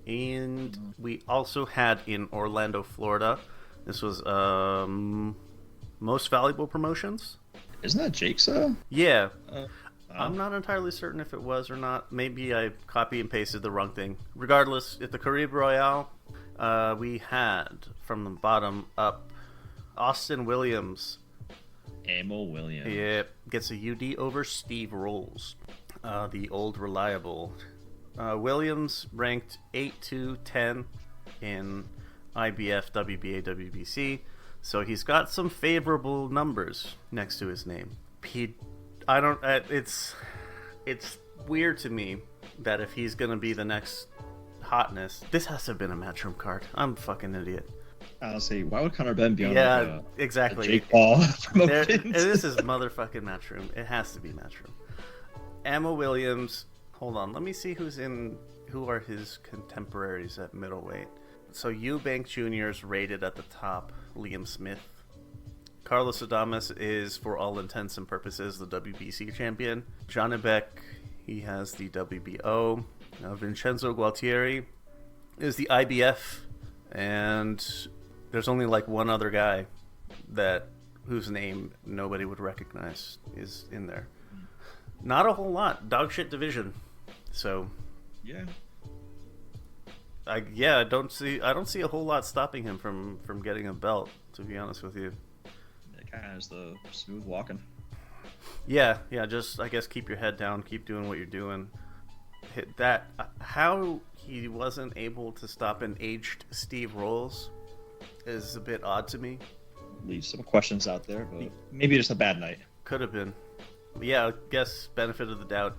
And we also had in Orlando, Florida, this was Most Valuable Promotions. Isn't that Jake's? Yeah. I'm not entirely certain if it was or not. Maybe I copy and pasted the wrong thing. Regardless, at the Caribe Royale, we had from the bottom up Austin Williams. Emil Williams. Yep. Gets a UD over Steve Rolls, the old reliable. Williams ranked 8-10 in IBF, WBA, WBC, so he's got some favorable numbers next to his name. It's weird to me that if he's gonna be the next hotness, this has to have been a Matchroom card. I'm a fucking idiot. Honestly, why would Conor Benn be on exactly. Jake Paul promotions? This is motherfucking Matchroom. It has to be Matchroom. Emma Williams. Hold on, let me see who are his contemporaries at middleweight. So Eubank Jr. is rated at the top. Liam Smith. Carlos Adames is, for all intents and purposes, the WBC champion. John Ebek, he has the WBO. Vincenzo Gualtieri is the IBF. And there's only like one other guy whose name nobody would recognize is in there. Not a whole lot. Dog shit division. So yeah. I don't see a whole lot stopping him from getting a belt, to be honest with you. It kind of is the smooth walking. Yeah, just I guess keep your head down, keep doing what you're doing. Hit that. How he wasn't able to stop an aged Steve Rolls is a bit odd to me. Leave some questions out there, but maybe just a bad night. Could have been. Yeah, I guess benefit of the doubt.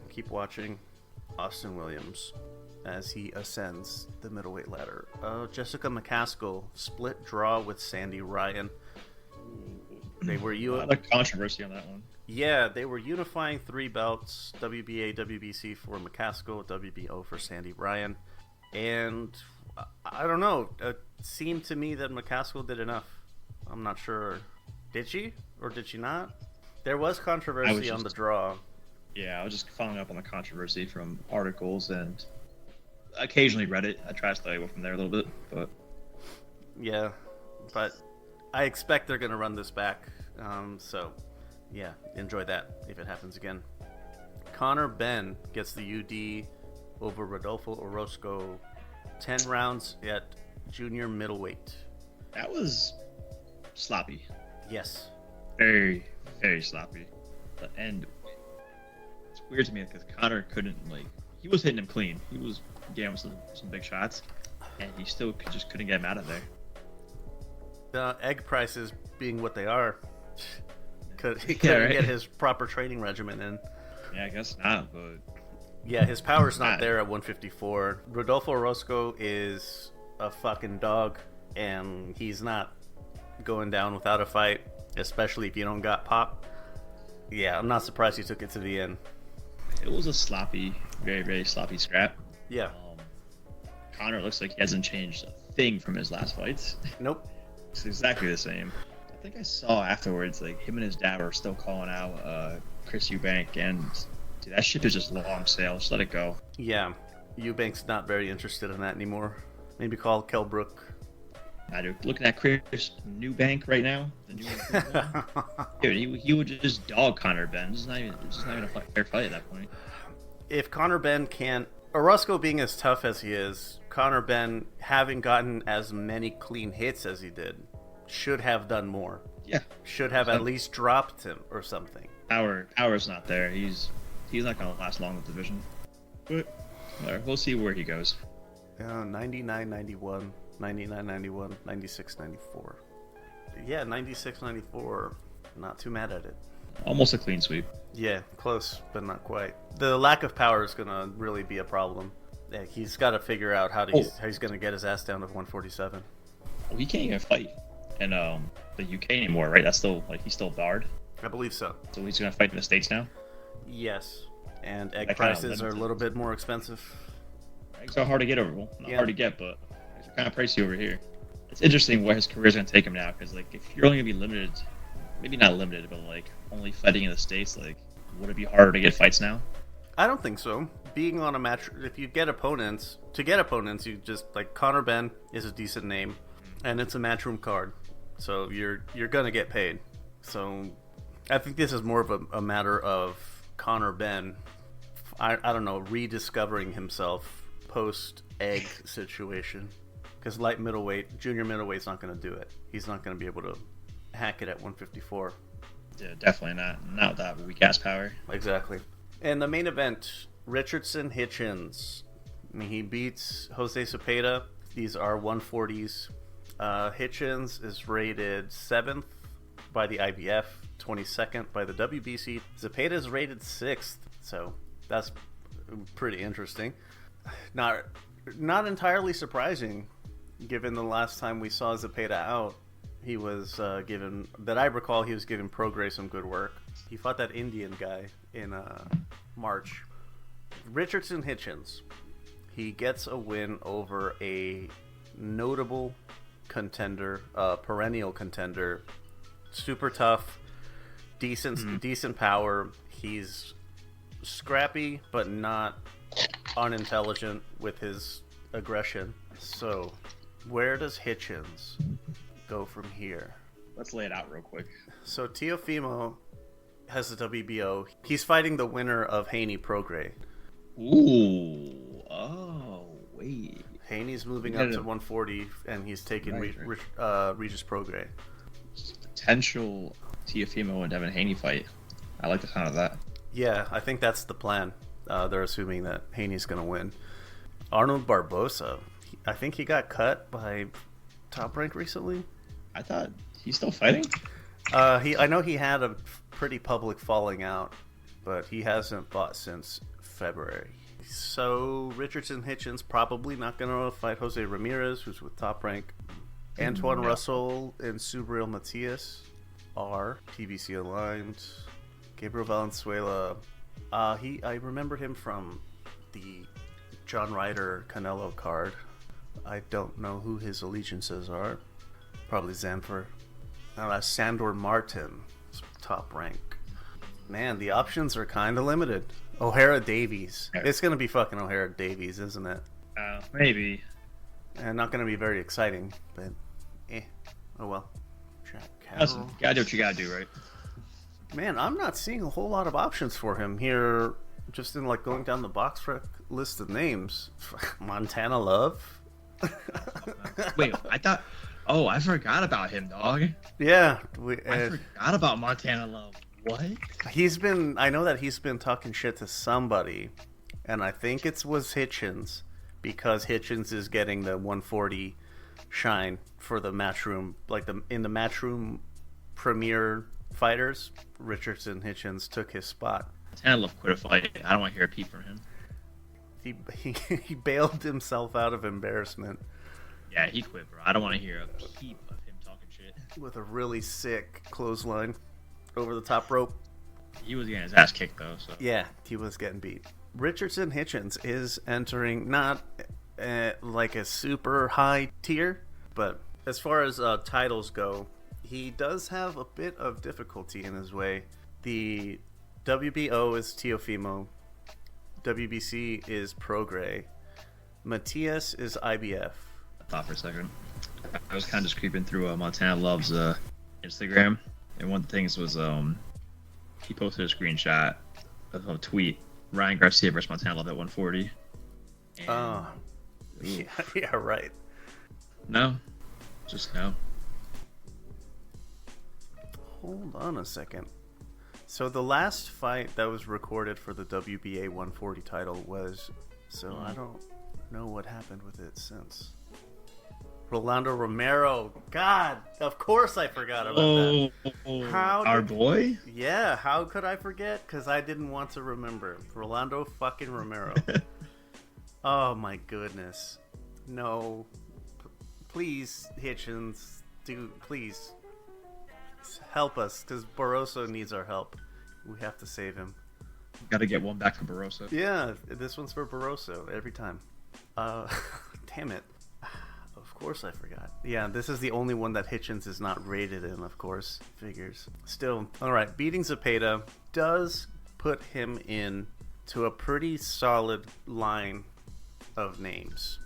Keep watching Austin Williams as he ascends the middleweight ladder. Jessica McCaskill split draw with Sandy Ryan. They were a lot of controversy on that one. Yeah, they were unifying 3 belts: WBA, WBC for McCaskill, WBO for Sandy Ryan, and I don't know. It seemed to me that McCaskill did enough. I'm not sure. Did she or did she not? There was controversy on the draw. Yeah, I was just following up on the controversy from articles and occasionally Reddit. I try to stay away from there a little bit, but yeah, but I expect they're going to run this back. So yeah, enjoy that if it happens again. Conor Benn gets the UD over Rodolfo Orozco, 10 rounds at junior middleweight. That was sloppy. Yes. Very, very sloppy. And it's weird to me because Conor couldn't, he was hitting him clean. He was getting him some big shots, and he still just couldn't get him out of there. The egg prices being what they are, he couldn't get his proper training regimen in. Yeah, I guess not, but yeah, his power's not there at 154. Rodolfo Orozco is a fucking dog, and he's not going down without a fight, especially if you don't got pop. Yeah, I'm not surprised he took it to the end. It was a sloppy, very, very sloppy scrap. Yeah. Conor looks like he hasn't changed a thing from his last fights. Nope. It's exactly the same. I think I saw afterwards, him and his dad were still calling out Chris Eubank, and dude, that ship is just long sail. Just let it go. Yeah, Eubank's not very interested in that anymore. Maybe call Kell Brook. Dude, looking at Chris Eubank right now, the new dude, he would just dog Conor Benn. It's not even a fair fight at that point. If Conor Benn can't, Orozco being as tough as he is, Conor Benn having gotten as many clean hits as he did, should have done more. Yeah, should have at least dropped him or something. Power's not there. He's not gonna last long in the division. But we'll see where he goes. 99-91. 99-91, 96-94. Yeah, 96-94. Not too mad at it. Almost a clean sweep. Yeah, close, but not quite. The lack of power is going to really be a problem. Yeah, he's got to figure out how he's going to get his ass down to 147. Well, he can't even fight in the UK anymore, right? That's still, he's still barred? I believe so. So he's going to fight in the States now? Yes. And egg prices are a little bit more expensive. Eggs are hard to get over. Well, not hard to get, but kind of pricey over here. it's interesting where his career's gonna take him now. Because like, if you're only gonna be limited, maybe not limited, but like only fighting in the States, like, would it be harder to get fights now? I don't think so. Being on a match, if you get opponents, you just like Conor Benn is a decent name, and it's a matchroom card, so you're gonna get paid. So I think this is more of a matter of Conor Benn, I don't know, rediscovering himself post egg situation. Because light middleweight, junior middleweight's not going to do it. He's not going to be able to hack it at 154. Yeah, definitely not. Not with that weak ass power. Exactly. And the main event, Richardson Hitchens. I mean, he beats Jose Cepeda. These are 140s. Hitchens is rated 7th by the IBF, 22nd by the WBC. Cepeda is rated 6th, so that's pretty interesting. Not entirely surprising, given the last time we saw Cepeda out. He was given, that I recall, he was giving Prograis some good work. He fought that Indian guy in March. Richardson Hitchens. He gets a win over a notable contender, perennial contender. Super tough, decent power. He's scrappy, but not unintelligent with his aggression. So, where does Hitchens go from here? Let's lay it out real quick. So, Teofimo has the WBO. He's fighting the winner of Haney Prograis. Ooh. Oh, wait. Haney's moving up to 140, and he's taking Regis Prograis. Potential Teofimo and Devin Haney fight. I like the sound of that. Yeah, I think that's the plan. They're assuming that Haney's going to win. Arnold Barbosa. I think he got cut by Top Rank recently. I thought he's still fighting. I know he had a pretty public falling out, but he hasn't fought since February. So Richardson Hitchens probably not going to fight Jose Ramirez, who's with Top Rank. Antoine Russell and Subriel Matias are PBC aligned. Gabriel Valenzuela, I remember him from the John Ryder Canelo card. I don't know who his allegiances are. Probably Zanfer. Now that's Sandor Martin, Top Rank. Man, the options are kind of limited. O'Hara Davies. It's going to be fucking O'Hara Davies, isn't it? Maybe. And not going to be very exciting, but oh well. Jack Listen, Carroll. gotta do what you gotta do, right? Man, I'm not seeing a whole lot of options for him here. Just in like going down the box rec list of names. Montana Love. Wait, I thought. Oh, I forgot about him, dog. Yeah, I forgot about Montana Love. What? I know that he's been talking shit to somebody, and I think it was Hitchens, because Hitchens is getting the 140 shine for the matchroom, like in the matchroom premier fighters. Richardson Hitchens took his spot. Montana Love quit a fight. I don't want to hear a peep from him. He bailed himself out of embarrassment. Yeah, he quit, bro. I don't want to hear a peep of him talking shit. With a really sick clothesline over the top rope. He was getting his ass kicked, though. So. Yeah, he was getting beat. Richardson Hitchens is entering not like a super high tier, but as far as titles go, he does have a bit of difficulty in his way. The WBO is Teofimo. WBC is Prograis. Matias is IBF. I thought for a second. I was kind of just creeping through Montana Love's Instagram, and one of the things was he posted a screenshot of a tweet. Ryan Garcia versus Montana Love at 140. And, yeah, right. No. Just no. Hold on a second. So the last fight that was recorded for the WBA 140 title was... So I don't know what happened with it since. Rolando Romero. God, of course I forgot about that. Our boy? Yeah, how could I forget? Because I didn't want to remember. Rolando fucking Romero. Oh my goodness. No. Please, Hitchens, please. Help us, because Barroso needs our help. We have to save him. Got to get one back for Barroso. Yeah, this one's for Barroso every time. Damn it. Of course I forgot. Yeah, this is the only one that Hitchens is not rated in, of course. Figures. Still, all right. Beating Zepeda does put him in to a pretty solid line of names.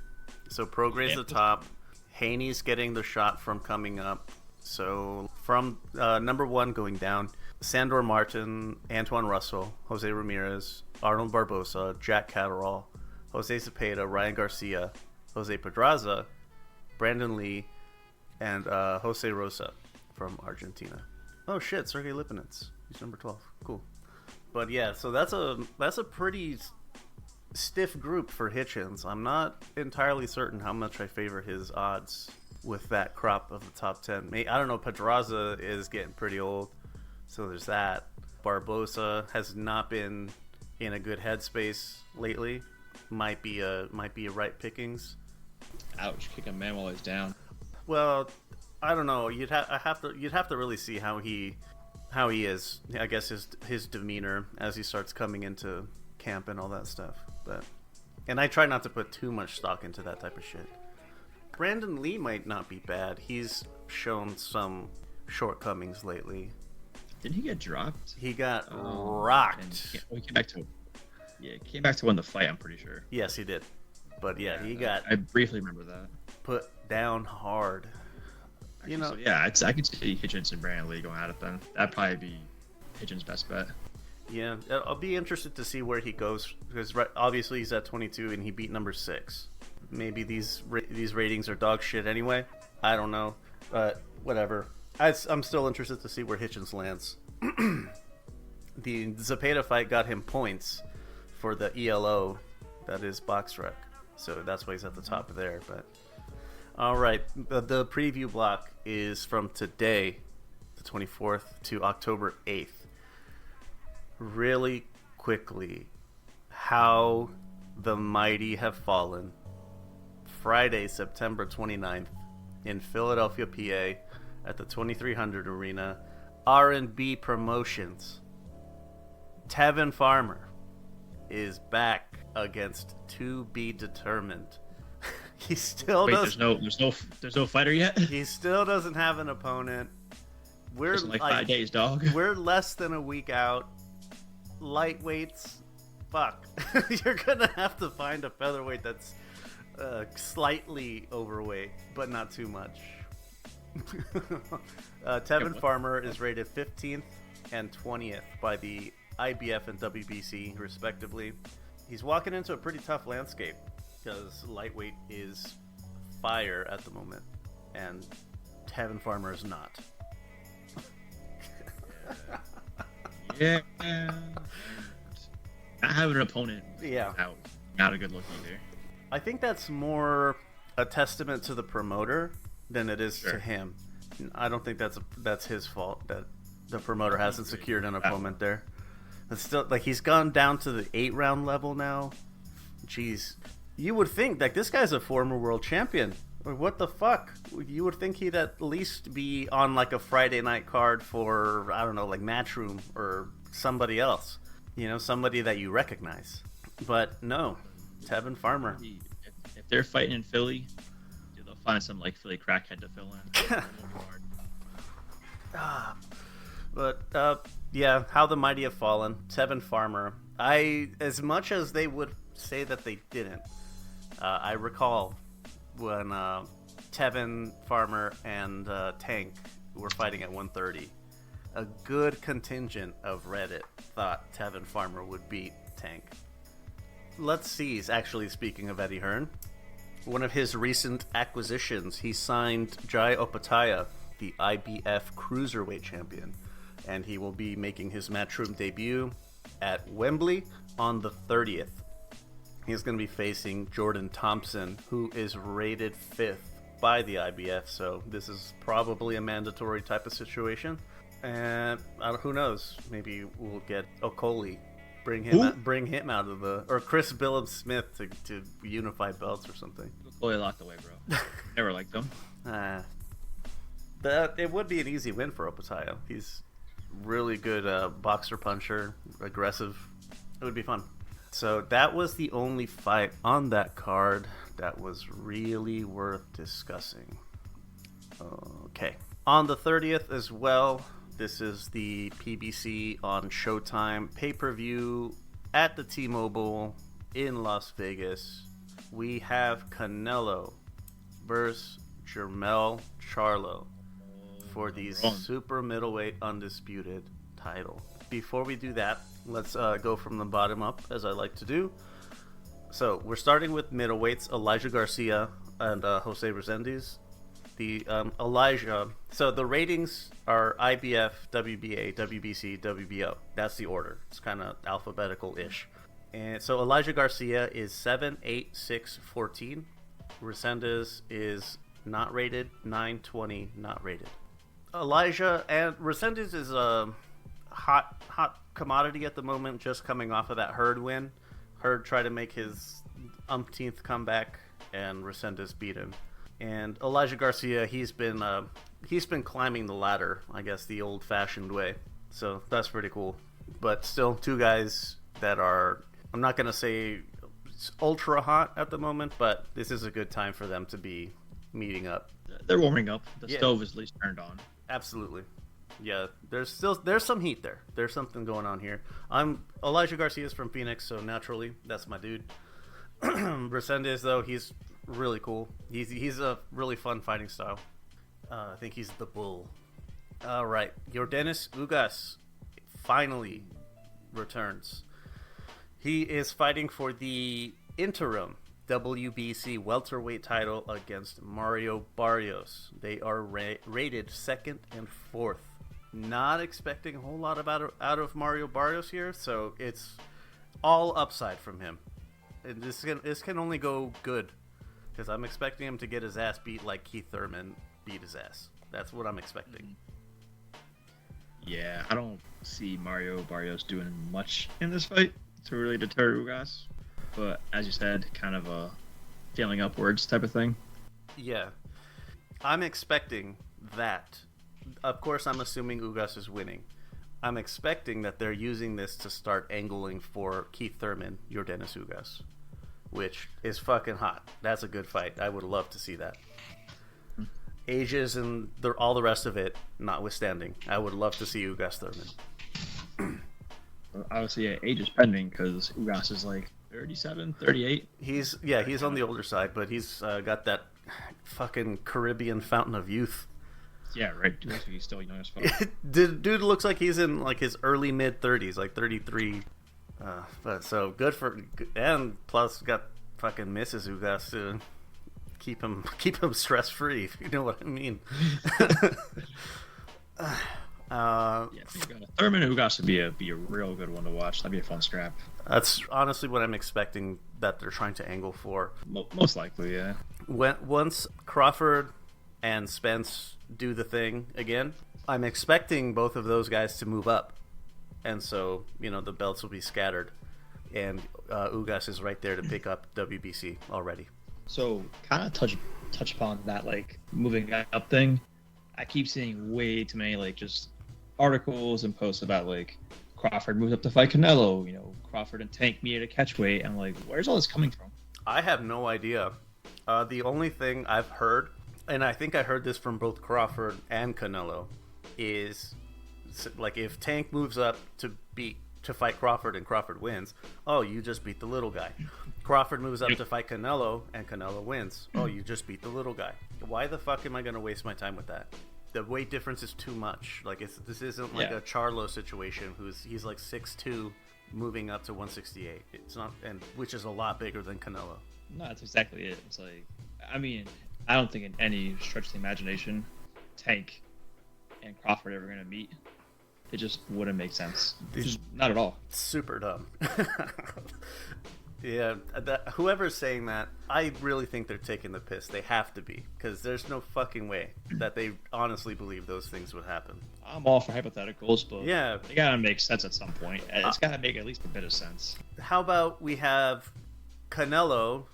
So Progray's the top. Haney's getting the shot from coming up. So from number 1 going down, Sandor Martin, Antoine Russell, Jose Ramirez, Arnold Barbosa, Jack Catterall, Jose Zepeda, Ryan Garcia, Jose Pedraza, Brandon Lee, and Jose Rosa from Argentina. Oh shit, Sergey Lipinets. He's number 12. Cool. But yeah, so that's a pretty stiff group for Hitchens. I'm not entirely certain how much I favor his odds with that crop of the top 10. I don't know, Pedraza is getting pretty old, so there's that. Barbosa has not been in a good headspace lately. Might be a right pickings. Ouch! Kick a man while he's down. Well, I don't know. You'd have to really see how he is. I guess his demeanor as he starts coming into camp and all that stuff. And I try not to put too much stock into that type of shit. Brandon Lee might not be bad. He's shown some shortcomings lately. Didn't he get dropped? He got rocked. He came back to win the fight, I'm pretty sure. Yes, he did. But I briefly remember that. Put down hard. Actually, so yeah, I could see Hitchens and Brandon Lee going at it then. That'd probably be Hitchens' best bet. Yeah, I'll be interested to see where he goes, because obviously he's at 22 and he beat number 6. Maybe these ratings are dog shit anyway. I don't know, but whatever. I'm still interested to see where Hitchens lands. The Zepeda fight got him points for the ELO, that is BoxRec, so that's why he's at the top there. But all right, the preview block is from today, the 24th, to October 8th. Really quickly, how the mighty have fallen. Friday, September 29th, in Philadelphia, PA, at the 2300 Arena, R&B Promotions. Tevin Farmer is back against To Be Determined. He still doesn't. There's no fighter yet. He still doesn't have an opponent. We're like 5 days, dog. We're less than a week out. Lightweights, fuck. You're gonna have to find a featherweight that's slightly overweight, but not too much. Tevin Farmer is rated 15th and 20th by the IBF and WBC, respectively. He's walking into a pretty tough landscape because lightweight is fire at the moment, and Tevin Farmer is not. Yeah. Not having an opponent. Yeah. Not a good look either. I think that's more a testament to the promoter than it is Sure. to him. I don't think that's his fault that the promoter hasn't secured an opponent there. It's still like he's gone down to the 8-round level now. Jeez, you would think that this guy's a former world champion. Or what the fuck? You would think he'd at least be on like a Friday night card for, I don't know, like Matchroom or somebody else. You know, somebody that you recognize. But no, Tevin Farmer. If they're fighting in Philly, they'll find some like Philly crackhead to fill in. But yeah, how the mighty have fallen. Tevin Farmer. As much as they would say that they didn't, I recall when Tevin Farmer and Tank were fighting at 130. A good contingent of Reddit thought Tevin Farmer would beat Tank. Let's see, actually speaking of Eddie Hearn, one of his recent acquisitions, he signed Jai Opataya, the IBF Cruiserweight Champion, and he will be making his Matchroom debut at Wembley on the 30th. He's going to be facing Jordan Thompson, who is rated 5th by the IBF, so this is probably a mandatory type of situation. And who knows? Maybe we'll get Okoli, bring him out of the, or Chris Billum Smith to unify belts or something. Okoli locked away, bro. Never liked him. It would be an easy win for Opataya. He's really good boxer puncher, aggressive. It would be fun. So that was the only fight on that card that was really worth discussing. Okay. On the 30th as well, this is the PBC on Showtime pay-per-view at the T-Mobile in Las Vegas. We have Canelo versus Charnelo for the super middleweight undisputed title. Before we do that, let's go from the bottom up, as I like to do. So we're starting with middleweights, Elijah Garcia and Jose Resendiz. The Elijah, so the ratings are IBF, WBA, WBC, WBO. That's the order. It's kind of alphabetical-ish. And so Elijah Garcia is 7-8-6-14. Resendiz is not rated, 9-20, not rated. Elijah and Resendiz is a hot commodity at the moment, just coming off of that Hurd win. Hurd tried to make his umpteenth comeback, and Resendiz beat him. And Elijah Garcia, he's been climbing the ladder, I guess, the old-fashioned way. So that's pretty cool. But still, two guys that are, I'm not going to say ultra hot at the moment, but this is a good time for them to be meeting up. They're warming up. The stove is at least turned on. Absolutely. Yeah, there's some heat there. There's something going on here. Elijah Garcia's from Phoenix, so naturally, that's my dude. Resendiz, though, he's really cool. He's a really fun fighting style. I think he's the bull. All right, Yordenis Ugas finally returns. He is fighting for the interim WBC welterweight title against Mario Barrios. They are rated 2nd and 4th. Not expecting a whole lot out of Mario Barrios here, so it's all upside from him. And this can only go good, because I'm expecting him to get his ass beat like Keith Thurman beat his ass. That's what I'm expecting. Yeah, I don't see Mario Barrios doing much in this fight to really deter Ugas. But as you said, kind of a feeling upwards type of thing. Yeah. I'm expecting that. Of course, I'm assuming Ugas is winning. I'm expecting that they're using this to start angling for Keith Thurman, Yordenis Ugas, which is fucking hot. That's a good fight. I would love to see that. Ages and all the rest of it notwithstanding, I would love to see Ugas Thurman. Obviously, age is pending because Ugas is like 37, 38. He's on the older side, but he's got that fucking Caribbean fountain of youth. Yeah, right. Dude looks like he's still young as fuck. Dude looks like he's in like his early mid 30s, like 33. But so good for, and plus got fucking Mrs. Ugas to keep him stress free. If you know what I mean. Thurman Ugas would be a real good one to watch. That'd be a fun scrap. That's honestly what I'm expecting that they're trying to angle for. Most likely, yeah. Once Crawford and Spence do the thing again, I'm expecting both of those guys to move up, and so the belts will be scattered, and Ugas is right there to pick up WBC already. So kind of touch upon that like moving up thing. I keep seeing way too many like just articles and posts about like Crawford moved up to fight Canelo. Crawford and Tank meet at a catchweight. I'm like, where's all this coming from? I have no idea. The only thing I've heard, and I think I heard this from both Crawford and Canelo, is like if Tank moves up to fight Crawford and Crawford wins, oh, you just beat the little guy. Crawford moves up to fight Canelo and Canelo wins, oh, you just beat the little guy. Why the fuck am I going to waste my time with that? The weight difference is too much. Like this isn't like a Charlo situation he's like 6'2", moving up to 168. It's not, and which is a lot bigger than Canelo. No, that's exactly it. It's like, I mean, I don't think in any stretch of the imagination Tank and Crawford ever going to meet. It just wouldn't make sense. Not at all. Super dumb. Yeah, whoever's saying that, I really think they're taking the piss. They have to be, because there's no fucking way that they honestly believe those things would happen. I'm all for hypotheticals, but yeah, they gotta make sense at some point. It's gotta make at least a bit of sense. How about we have Canelo,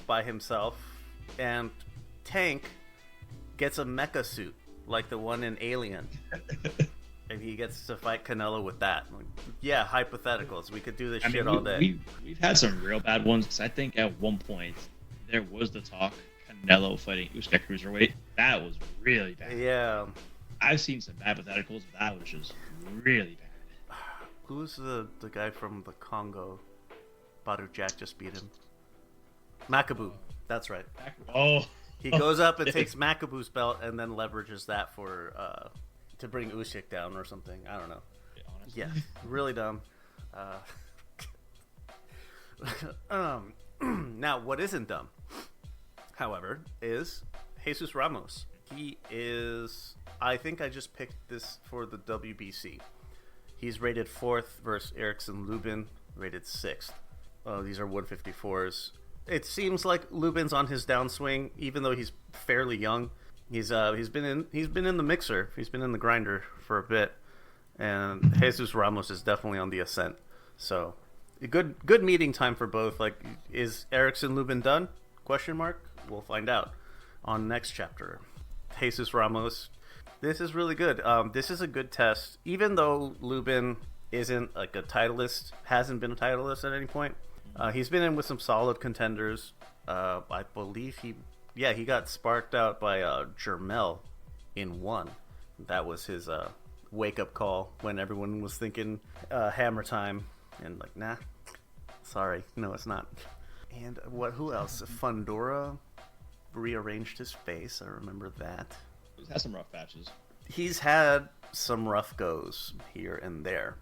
by himself, and Tank gets a mecha suit like the one in Alien. and he gets to fight Canelo with that. Like, yeah, hypotheticals. We could do this shit mean, all day. We've had some real bad ones, because I think at one point there was the talk Canelo fighting Usyk cruiserweight. That was really bad. Yeah. I've seen some bad hypotheticals, but that was just really bad. Who's the guy from the Congo? Badou Jack just beat him. Makabu. That's right. Oh. He goes up and takes Makabu's belt and then leverages that for to bring Usyk down or something. I don't know. Yeah, really dumb. Now, what isn't dumb, however, is Jesus Ramos. He is... I think I just picked this for the WBC. He's rated 4th versus Erickson Lubin, rated 6th. These are 154s. It seems like Lubin's on his downswing, even though he's fairly young. He's been in the mixer. He's been in the grinder for a bit, and Jesus Ramos is definitely on the ascent. So, a good meeting time for both. Like, is Erickson Lubin done? Question mark. We'll find out on next chapter. Jesus Ramos. This is really good. This is a good test, even though Lubin isn't like a titleist, hasn't been a titleist at any point. He's been in with some solid contenders. I believe he got sparked out by Jermel in 1. That was his wake-up call when everyone was thinking hammer time. And like, nah, sorry, no, it's not. And who else? Fundora rearranged his face. I remember that. He's had some rough patches. He's had some rough goes here and there.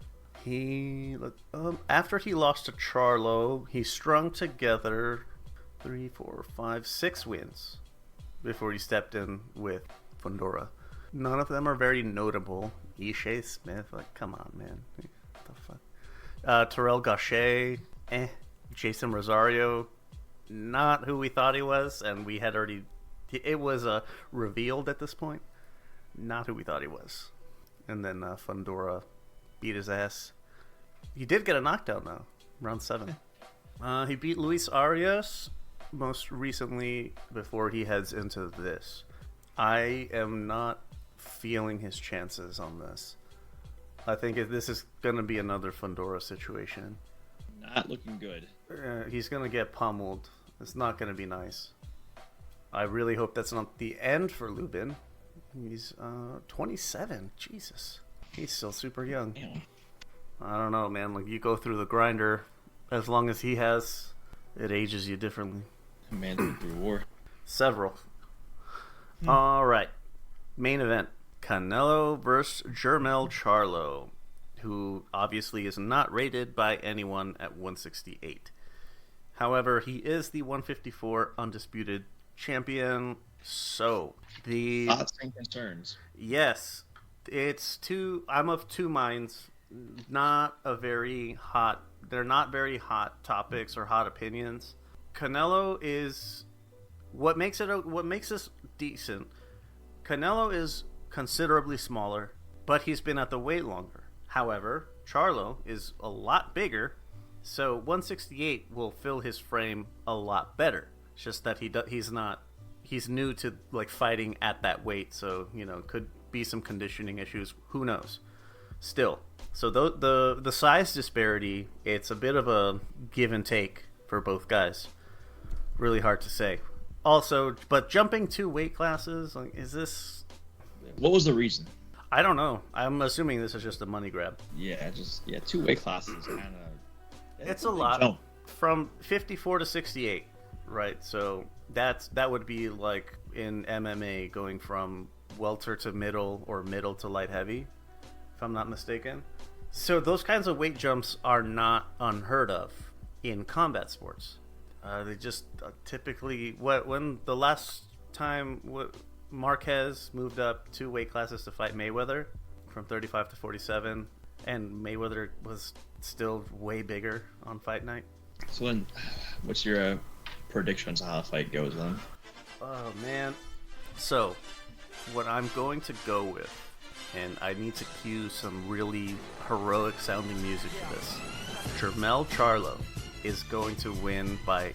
After he lost to Charlo, he strung together 3, 4, 5, 6 wins before he stepped in with Fundora. None of them are very notable. Ishe Smith, like, come on, man. What the fuck? Terrell Gaucher, Jason Rosario, not who we thought he was, and we had already... It was revealed at this point. Not who we thought he was. And then Fundora beat his ass. He did get a knockdown, though. Round 7. He beat Luis Arias most recently before he heads into this. I am not feeling his chances on this. I think this is going to be another Fundora situation. Not looking good. He's going to get pummeled. It's not going to be nice. I really hope that's not the end for Lubin. He's 27. Jesus. He's still super young. Damn. I don't know, man. Like, you go through the grinder, as long as he has, it ages you differently. A man's been through war. Several. All right. Main event. Canelo versus Jermel Charlo, who obviously is not rated by anyone at 168. However, he is the 154 undisputed champion. So, thoughts and concerns. Yes. I'm of two minds. They're not very hot topics or hot opinions. Canelo is what makes this decent. Canelo is considerably smaller, but he's been at the weight longer. However, Charlo is a lot bigger, so 168 will fill his frame a lot better. It's just that he's new to like fighting at that weight, so could be some conditioning issues. Who knows? Still, so the size disparity, it's a bit of a give and take for both guys. Really hard to say. Also, but jumping 2 weight classes, like, is this? What was the reason? I don't know. I'm assuming this is just a money grab. Yeah, 2 weight classes kind of. It's a lot. Jump. From 54 to 68, right? So that would be like in MMA going from welter to middle or middle to light heavy, if I'm not mistaken. So those kinds of weight jumps are not unheard of in combat sports. They just typically when the last time Marquez moved up 2 weight classes to fight Mayweather from 35 to 47, and Mayweather was still way bigger on fight night. So then, what's your predictions on how the fight goes then? Oh man. So what I'm going to go with, and I need to cue some really heroic sounding music for this. Jermel Charlo is going to win by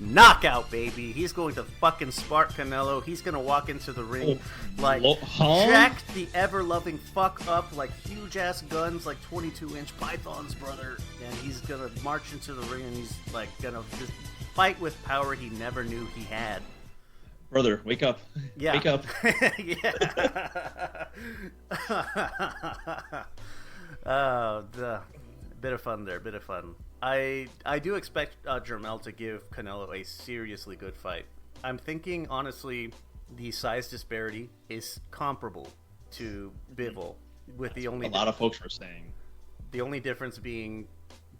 knockout, baby. He's going to fucking spark Canelo. He's going to walk into the ring jack the ever-loving fuck up like huge-ass guns, like 22-inch pythons, brother. And he's going to march into the ring and he's like going to just fight with power he never knew he had. Brother, wake up. Yeah. Wake up. Bit of fun there, bit of fun. I do expect Jermel to give Canelo a seriously good fight. I'm thinking, honestly, the size disparity is comparable to Bivol, with the only... A lot of folks are saying. The only difference being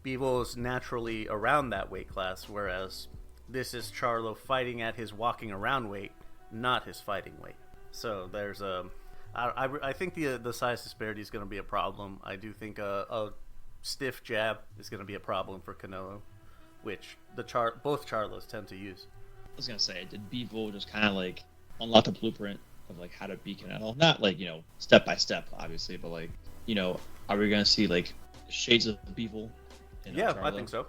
Bivol's naturally around that weight class, whereas this is Charlo fighting at his walking around weight, not his fighting weight. So there's a... I think the size disparity is going to be a problem. I do think a stiff jab is going to be a problem for Canelo, which both Charlos tend to use. I was going to say, did Bivol just kind of like unlock the blueprint of like how to beat Canelo? Not like, step by step, obviously, but like, are we going to see like shades of Bivol? Yeah, I think so.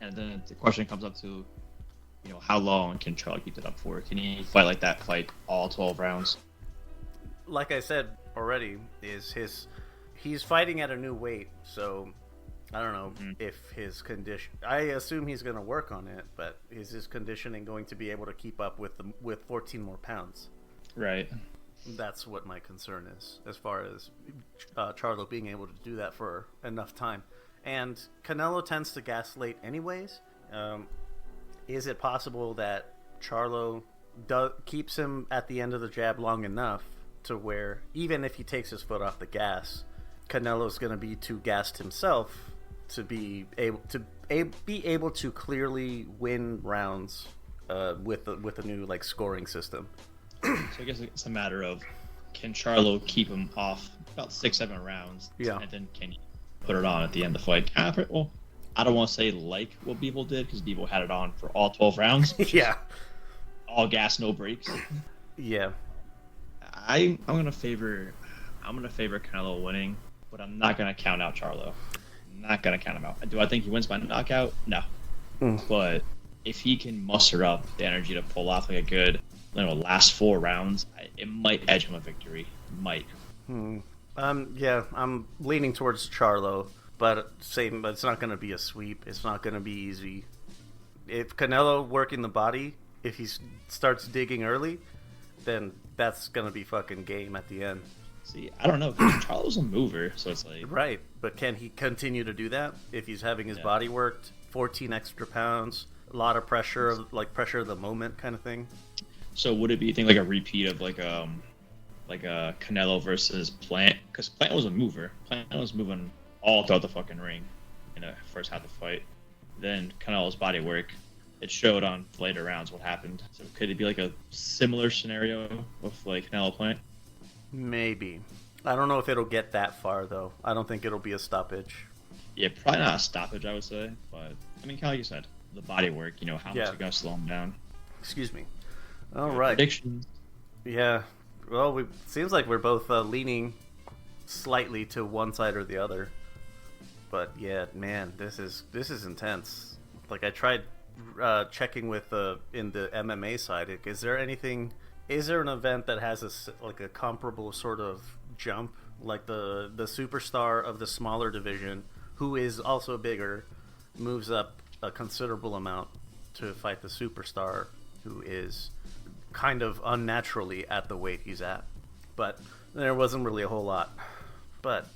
And then the question comes up to, how long can Charlo keep it up for? Can he fight like that, fight all 12 rounds? Like I said already, he's fighting at a new weight, so I don't know if his condition... I assume he's going to work on it, but is his conditioning going to be able to keep up with 14 more pounds? Right. That's what my concern is, as far as Charlo being able to do that for enough time. And Canelo tends to gas late anyways. Is it possible that Charlo keeps him at the end of the jab long enough to where even if he takes his foot off the gas, Canelo's going to be too gassed himself to be able to clearly win rounds with a new like scoring system? So I guess it's a matter of, can Charlo keep him off about 6-7 rounds? Yeah. And then can he put it on at the end of the fight? Well, I don't want to say like what Bivol did, because Bivol had it on for all 12 rounds. Yeah. All gas, no brakes. Yeah. I'm gonna favor Canelo winning, but I'm not gonna count out Charlo. I'm not gonna count him out. Do I think he wins by knockout? No. But if he can muster up the energy to pull off like a good, last 4 rounds, it might edge him a victory. Might. Yeah, I'm leaning towards Charlo, but it's not gonna be a sweep. It's not gonna be easy. If Canelo working the body, if he starts digging early, then that's gonna be fucking game at the end. See, I don't know, because Charlo's a mover, so it's like... Right, but can he continue to do that if he's having his body worked, 14 extra pounds, a lot of pressure, like pressure of the moment kind of thing? So would it be, like a repeat of like a Canelo versus Plant? Because Plant was a mover. Plant was moving all throughout the fucking ring in the first half of the fight. Then Canelo's body work, it showed on later rounds what happened. So could it be like a similar scenario with like Canelo Plant? Maybe. I don't know if it'll get that far though. I don't think it'll be a stoppage. Yeah, probably not a stoppage, I would say. But I mean, kind of like you said, the body work. How much you gotta slow him down. Excuse me. All right. Predictions. Yeah. Well, seems like we're both leaning slightly to one side or the other. But yeah, man, this is intense. Like I tried checking with in the MMA side. Is there an event that has a comparable sort of jump, like the superstar of the smaller division, who is also bigger, moves up a considerable amount to fight the superstar, who is kind of unnaturally at the weight he's at? But there wasn't really a whole lot. But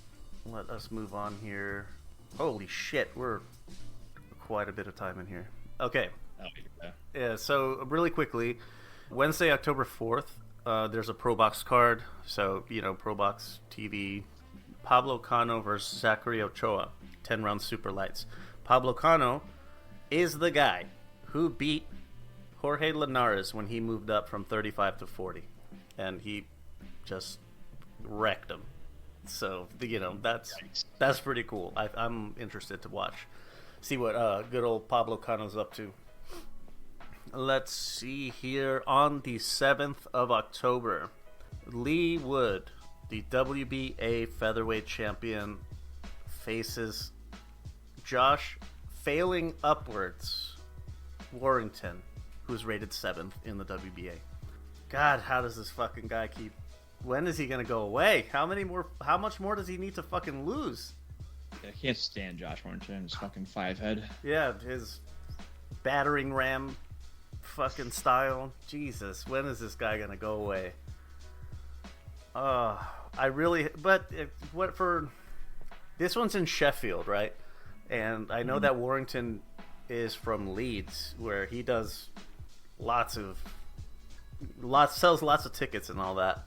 let us move on here. Holy shit, we're quite a bit of time in here. Okay. Yeah, so really quickly, Wednesday, October 4th, there's a Pro Box card. So, Pro Box TV, Pablo Cano versus Zachary Ochoa, 10-round super lights. Pablo Cano is the guy who beat Jorge Linares when he moved up from 35 to 40. And he just wrecked him. So, that's pretty cool. I'm interested to watch. See what good old Pablo Cano's up to. Let's see here. On the 7th of October, Lee Wood, the WBA featherweight champion, faces Josh Failing Upwards Warrington, who's rated 7th in the WBA. God, how does this fucking guy keep... When is he gonna go away? How much more does he need to fucking lose? I can't stand Josh Warrington, his fucking 5-head. Yeah, his battering ram fucking style. Jesus, when is this guy gonna go away? This one's in Sheffield, right? And I know that Warrington is from Leeds, where he does sells lots of tickets and all that.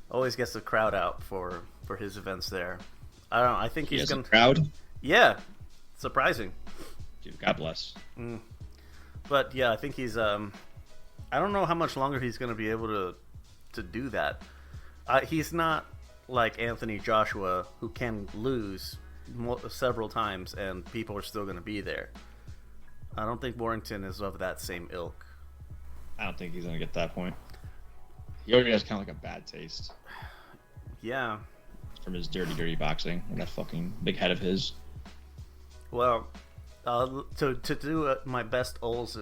Always gets the crowd out for his events there. I don't know. I think he's gonna crowd. Yeah, surprising. Dude, God bless. But yeah, I think he's. I don't know how much longer he's gonna be able to do that. He's not like Anthony Joshua, who can lose several times and people are still gonna be there. I don't think Warrington is of that same ilk. I don't think he's gonna get to that point. He already has kind of like a bad taste. Yeah. From his dirty boxing and that fucking big head of his. Well, to do my best Oles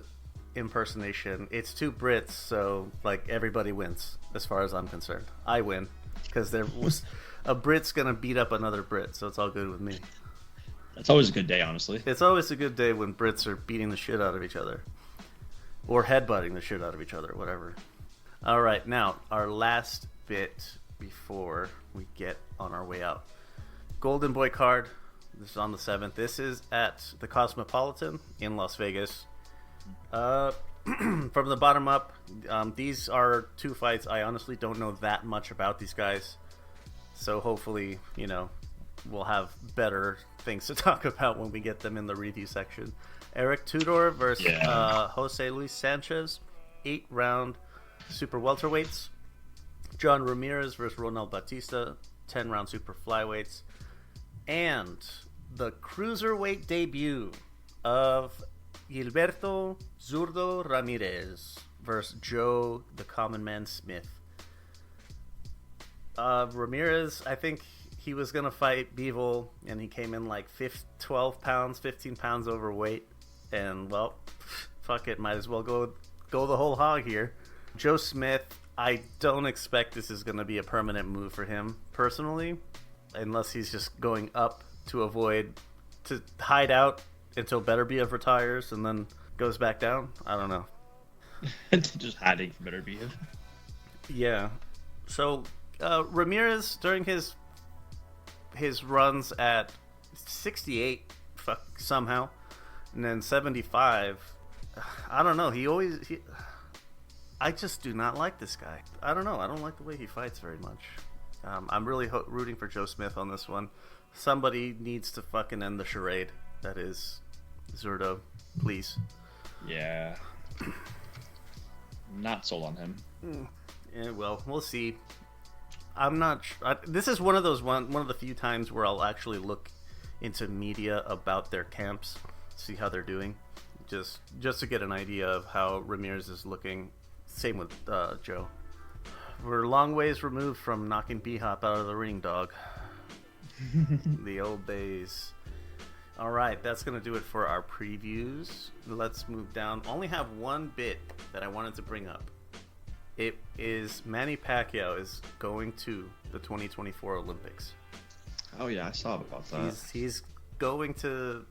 impersonation, it's 2 Brits, so like everybody wins as far as I'm concerned. I win because there was a Brit's gonna beat up another Brit, so it's all good with me. That's always a good day, honestly. It's always a good day when Brits are beating the shit out of each other, or headbutting the shit out of each other, whatever. All right, now our last bit before we get on our way out. Golden Boy card. This is on the 7th. This is at the Cosmopolitan in Las Vegas. From the bottom up, these are 2 fights. I honestly don't know that much about these guys. So hopefully, we'll have better things to talk about when we get them in the review section. Eric Tudor versus Jose Luis Sanchez. 8-round super welterweights. John Ramirez versus Ronald Batista, 10-round super flyweights. And the cruiserweight debut of Gilberto Zurdo Ramirez versus Joe the Common Man Smith. Ramirez, I think he was going to fight Bivol, and he came in like 15 pounds overweight. And, well, fuck it, might as well go the whole hog here. Joe Smith, I don't expect this is going to be a permanent move for him, personally, unless he's just going up to hide out until Beterbiev retires and then goes back down. I don't know. Just hiding from Beterbiev. Yeah. So, Ramirez, during his runs at 68, somehow, and then 75, I don't know. I just do not like this guy. I don't know. I don't like the way he fights very much. I'm really rooting for Joe Smith on this one. Somebody needs to fucking end the charade. That is Zurdo, please. Yeah. Not sold on him. Yeah, well, we'll see. I'm not. This is one of the few times where I'll actually look into media about their camps, see how they're doing, just to get an idea of how Ramirez is looking. Same with Joe. We're a long ways removed from knocking B-Hop out of the ring, dog. The old days. All right, that's going to do it for our previews. Let's move down. Only have one bit that I wanted to bring up. It is Manny Pacquiao is going to the 2024 Olympics. Oh yeah, I saw about that. He's going to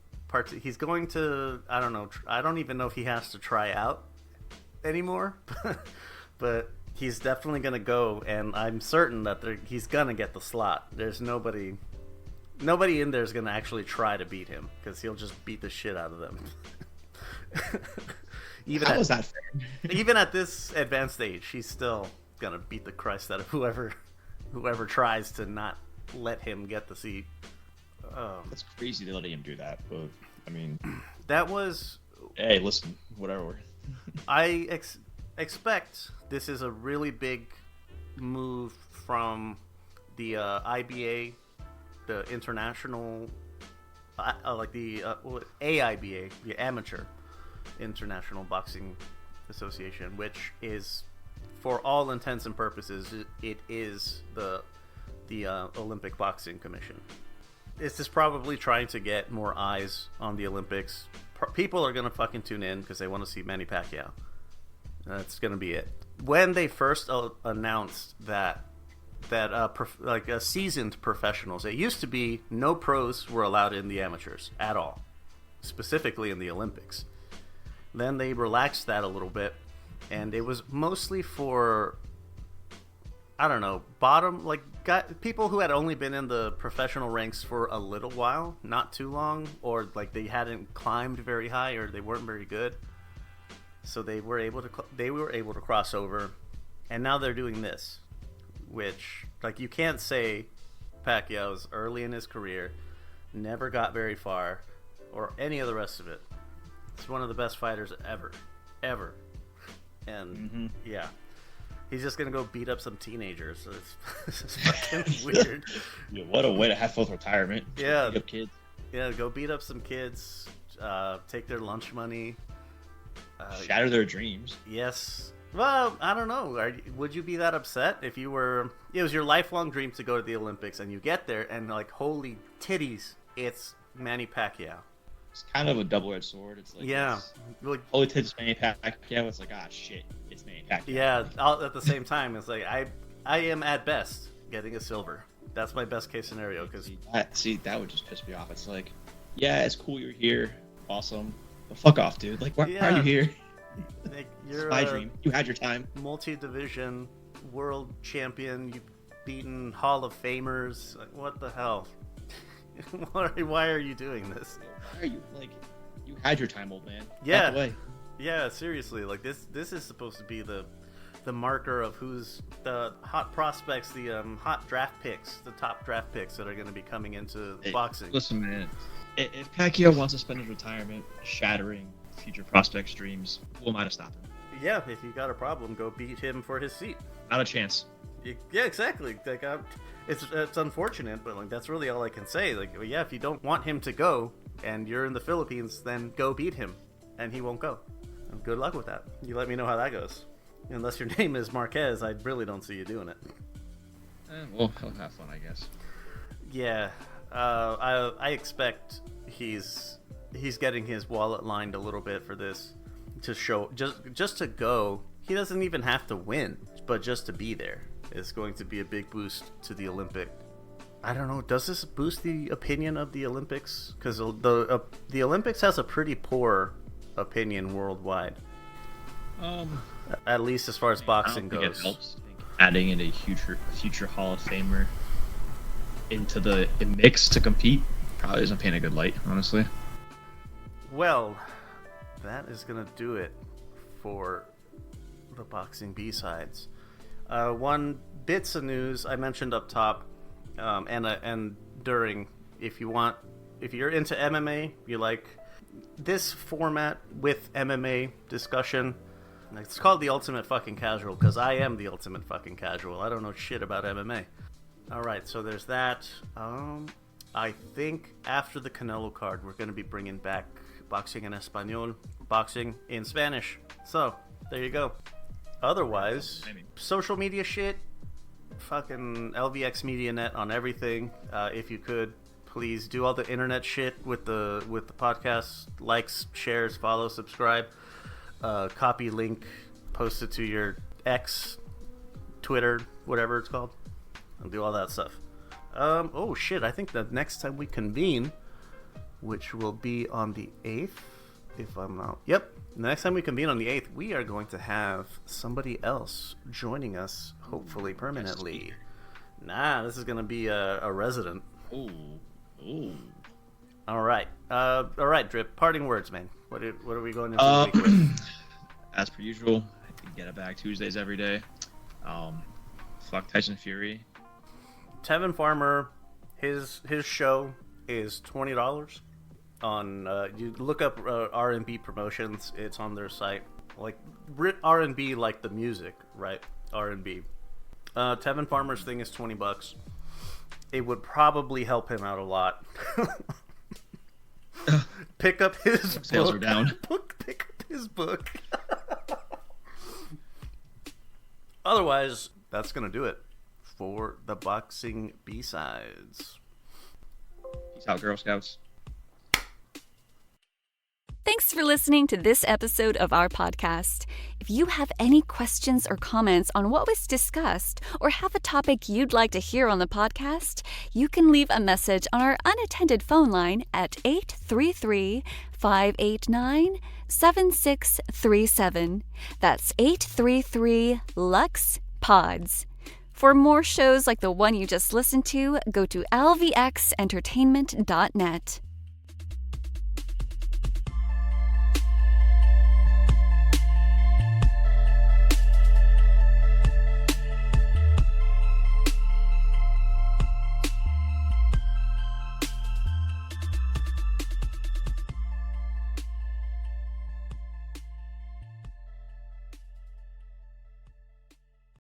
He's going to. I don't know. I don't even know if he has to try out anymore, but he's definitely going to go, and I'm certain that he's going to get the slot. There's nobody in there is going to actually try to beat him, because he'll just beat the shit out of them. How is that fair? Even at this advanced age, he's still going to beat the Christ out of whoever tries to not let him get the seat. That's crazy they're letting him do that, but I mean, that was. Hey, listen, whatever. I expect this is a really big move from the IBA, the international, AIBA, the Amateur International Boxing Association, which is, for all intents and purposes, it is the Olympic Boxing Commission. This is probably trying to get more eyes on the Olympics, people are gonna fucking tune in because they want to see Manny Pacquiao. That's gonna be it. When they first announced that seasoned professionals, it used to be no pros were allowed in the amateurs at all, specifically in the Olympics. Then they relaxed that a little bit, and it was mostly for, I don't know, people who had only been in the professional ranks for a little while, not too long, or like they hadn't climbed very high, or they weren't very good. So they were able to cross over, and now they're doing this, which, like, you can't say Pacquiao's early in his career, never got very far, or any of the rest of it. He's one of the best fighters ever, and yeah, he's just gonna go beat up some teenagers. So it's fucking weird. Yeah, what a way to have full retirement. Yeah, beat up kids. Yeah, go beat up some kids, take their lunch money. Shatter their dreams. Yes. Well, I don't know. Would you be that upset if it was your lifelong dream to go to the Olympics and you get there and, like, holy titties, it's Manny Pacquiao? It's kind of a double-edged sword. It's like, yeah, holy titties, Manny Pacquiao. It's like, shit, it's Manny Pacquiao. Yeah. At the same time, it's like I am at best getting a silver. That's my best case scenario. Because that would just piss me off. It's like, yeah, it's cool you're here, awesome. But fuck off, dude. Like, why are you here? Like, you're it's my dream. You had your time. Multi-division world champion. You've beaten Hall of Famers. Like, what the hell? Why are you doing this? Why are you, like, you had your time, old man. Yeah. Back away. Yeah, seriously. Like, this is supposed to be the marker of who's the hot prospects, the hot draft picks, the top draft picks that are going to be coming into boxing. Listen, man. If Pacquiao wants to spend his retirement shattering future prospects' dreams, who am I to stop him? Yeah, if you got a problem, go beat him for his seat. Not a chance. Yeah, exactly. Like, it's unfortunate, but, like, that's really all I can say. Like, yeah, if you don't want him to go and you're in the Philippines, then go beat him, and he won't go. And good luck with that. You let me know how that goes. Unless your name is Marquez, I really don't see you doing it. Well, he'll have fun, I guess. Yeah. I expect he's getting his wallet lined a little bit for this, to show just to go. He doesn't even have to win, but just to be there is going to be a big boost to the Olympic. I don't know. Does this boost the opinion of the Olympics? Because the Olympics has a pretty poor opinion worldwide. At least as far as boxing goes. It helps. Adding in a future Hall of Famer into the mix to compete probably doesn't paint a good light, honestly. Well, that is gonna do it for the boxing B-sides. One bits of news I mentioned up top, and during, if you're into MMA, you like this format with MMA discussion. It's called the Ultimate Fucking Casual because I am the Ultimate Fucking Casual. I don't know shit about MMA. Alright, so there's that. I think after the Canelo card, we're going to be bringing back Boxing en Español, boxing in Spanish. So, there you go. Otherwise, social media shit, fucking LVX MediaNet on everything. If you could, please do all the internet shit with the podcast. Likes, shares, follow, subscribe. Copy link, post it to your X, Twitter, whatever it's called. I'll do all that stuff. Oh shit, I think the next time we convene, which will be on the 8th, if I'm not... Yep, the next time we convene on the 8th, we are going to have somebody else joining us, hopefully permanently. Nah, this is going to be a resident. Ooh. Alright, Drip, parting words, man. What are we going into the week with? As per usual, I can get it back Tuesdays every day. Fuck Tyson Fury. Tevin Farmer, his show is $20 on. You look up R&B promotions. It's on their site. Like R&B, like the music, right? R&B. Tevin Farmer's thing is $20. It would probably help him out a lot. Pick up his sales book. Are down. Pick up his book. Otherwise, that's gonna do it for the boxing B-sides. Peace out, Girl Scouts. Thanks for listening to this episode of our podcast. If you have any questions or comments on what was discussed or have a topic you'd like to hear on the podcast, you can leave a message on our unattended phone line at 833-589-7637. That's 833-LUX-PODS. For more shows like the one you just listened to, go to lvxentertainment.net.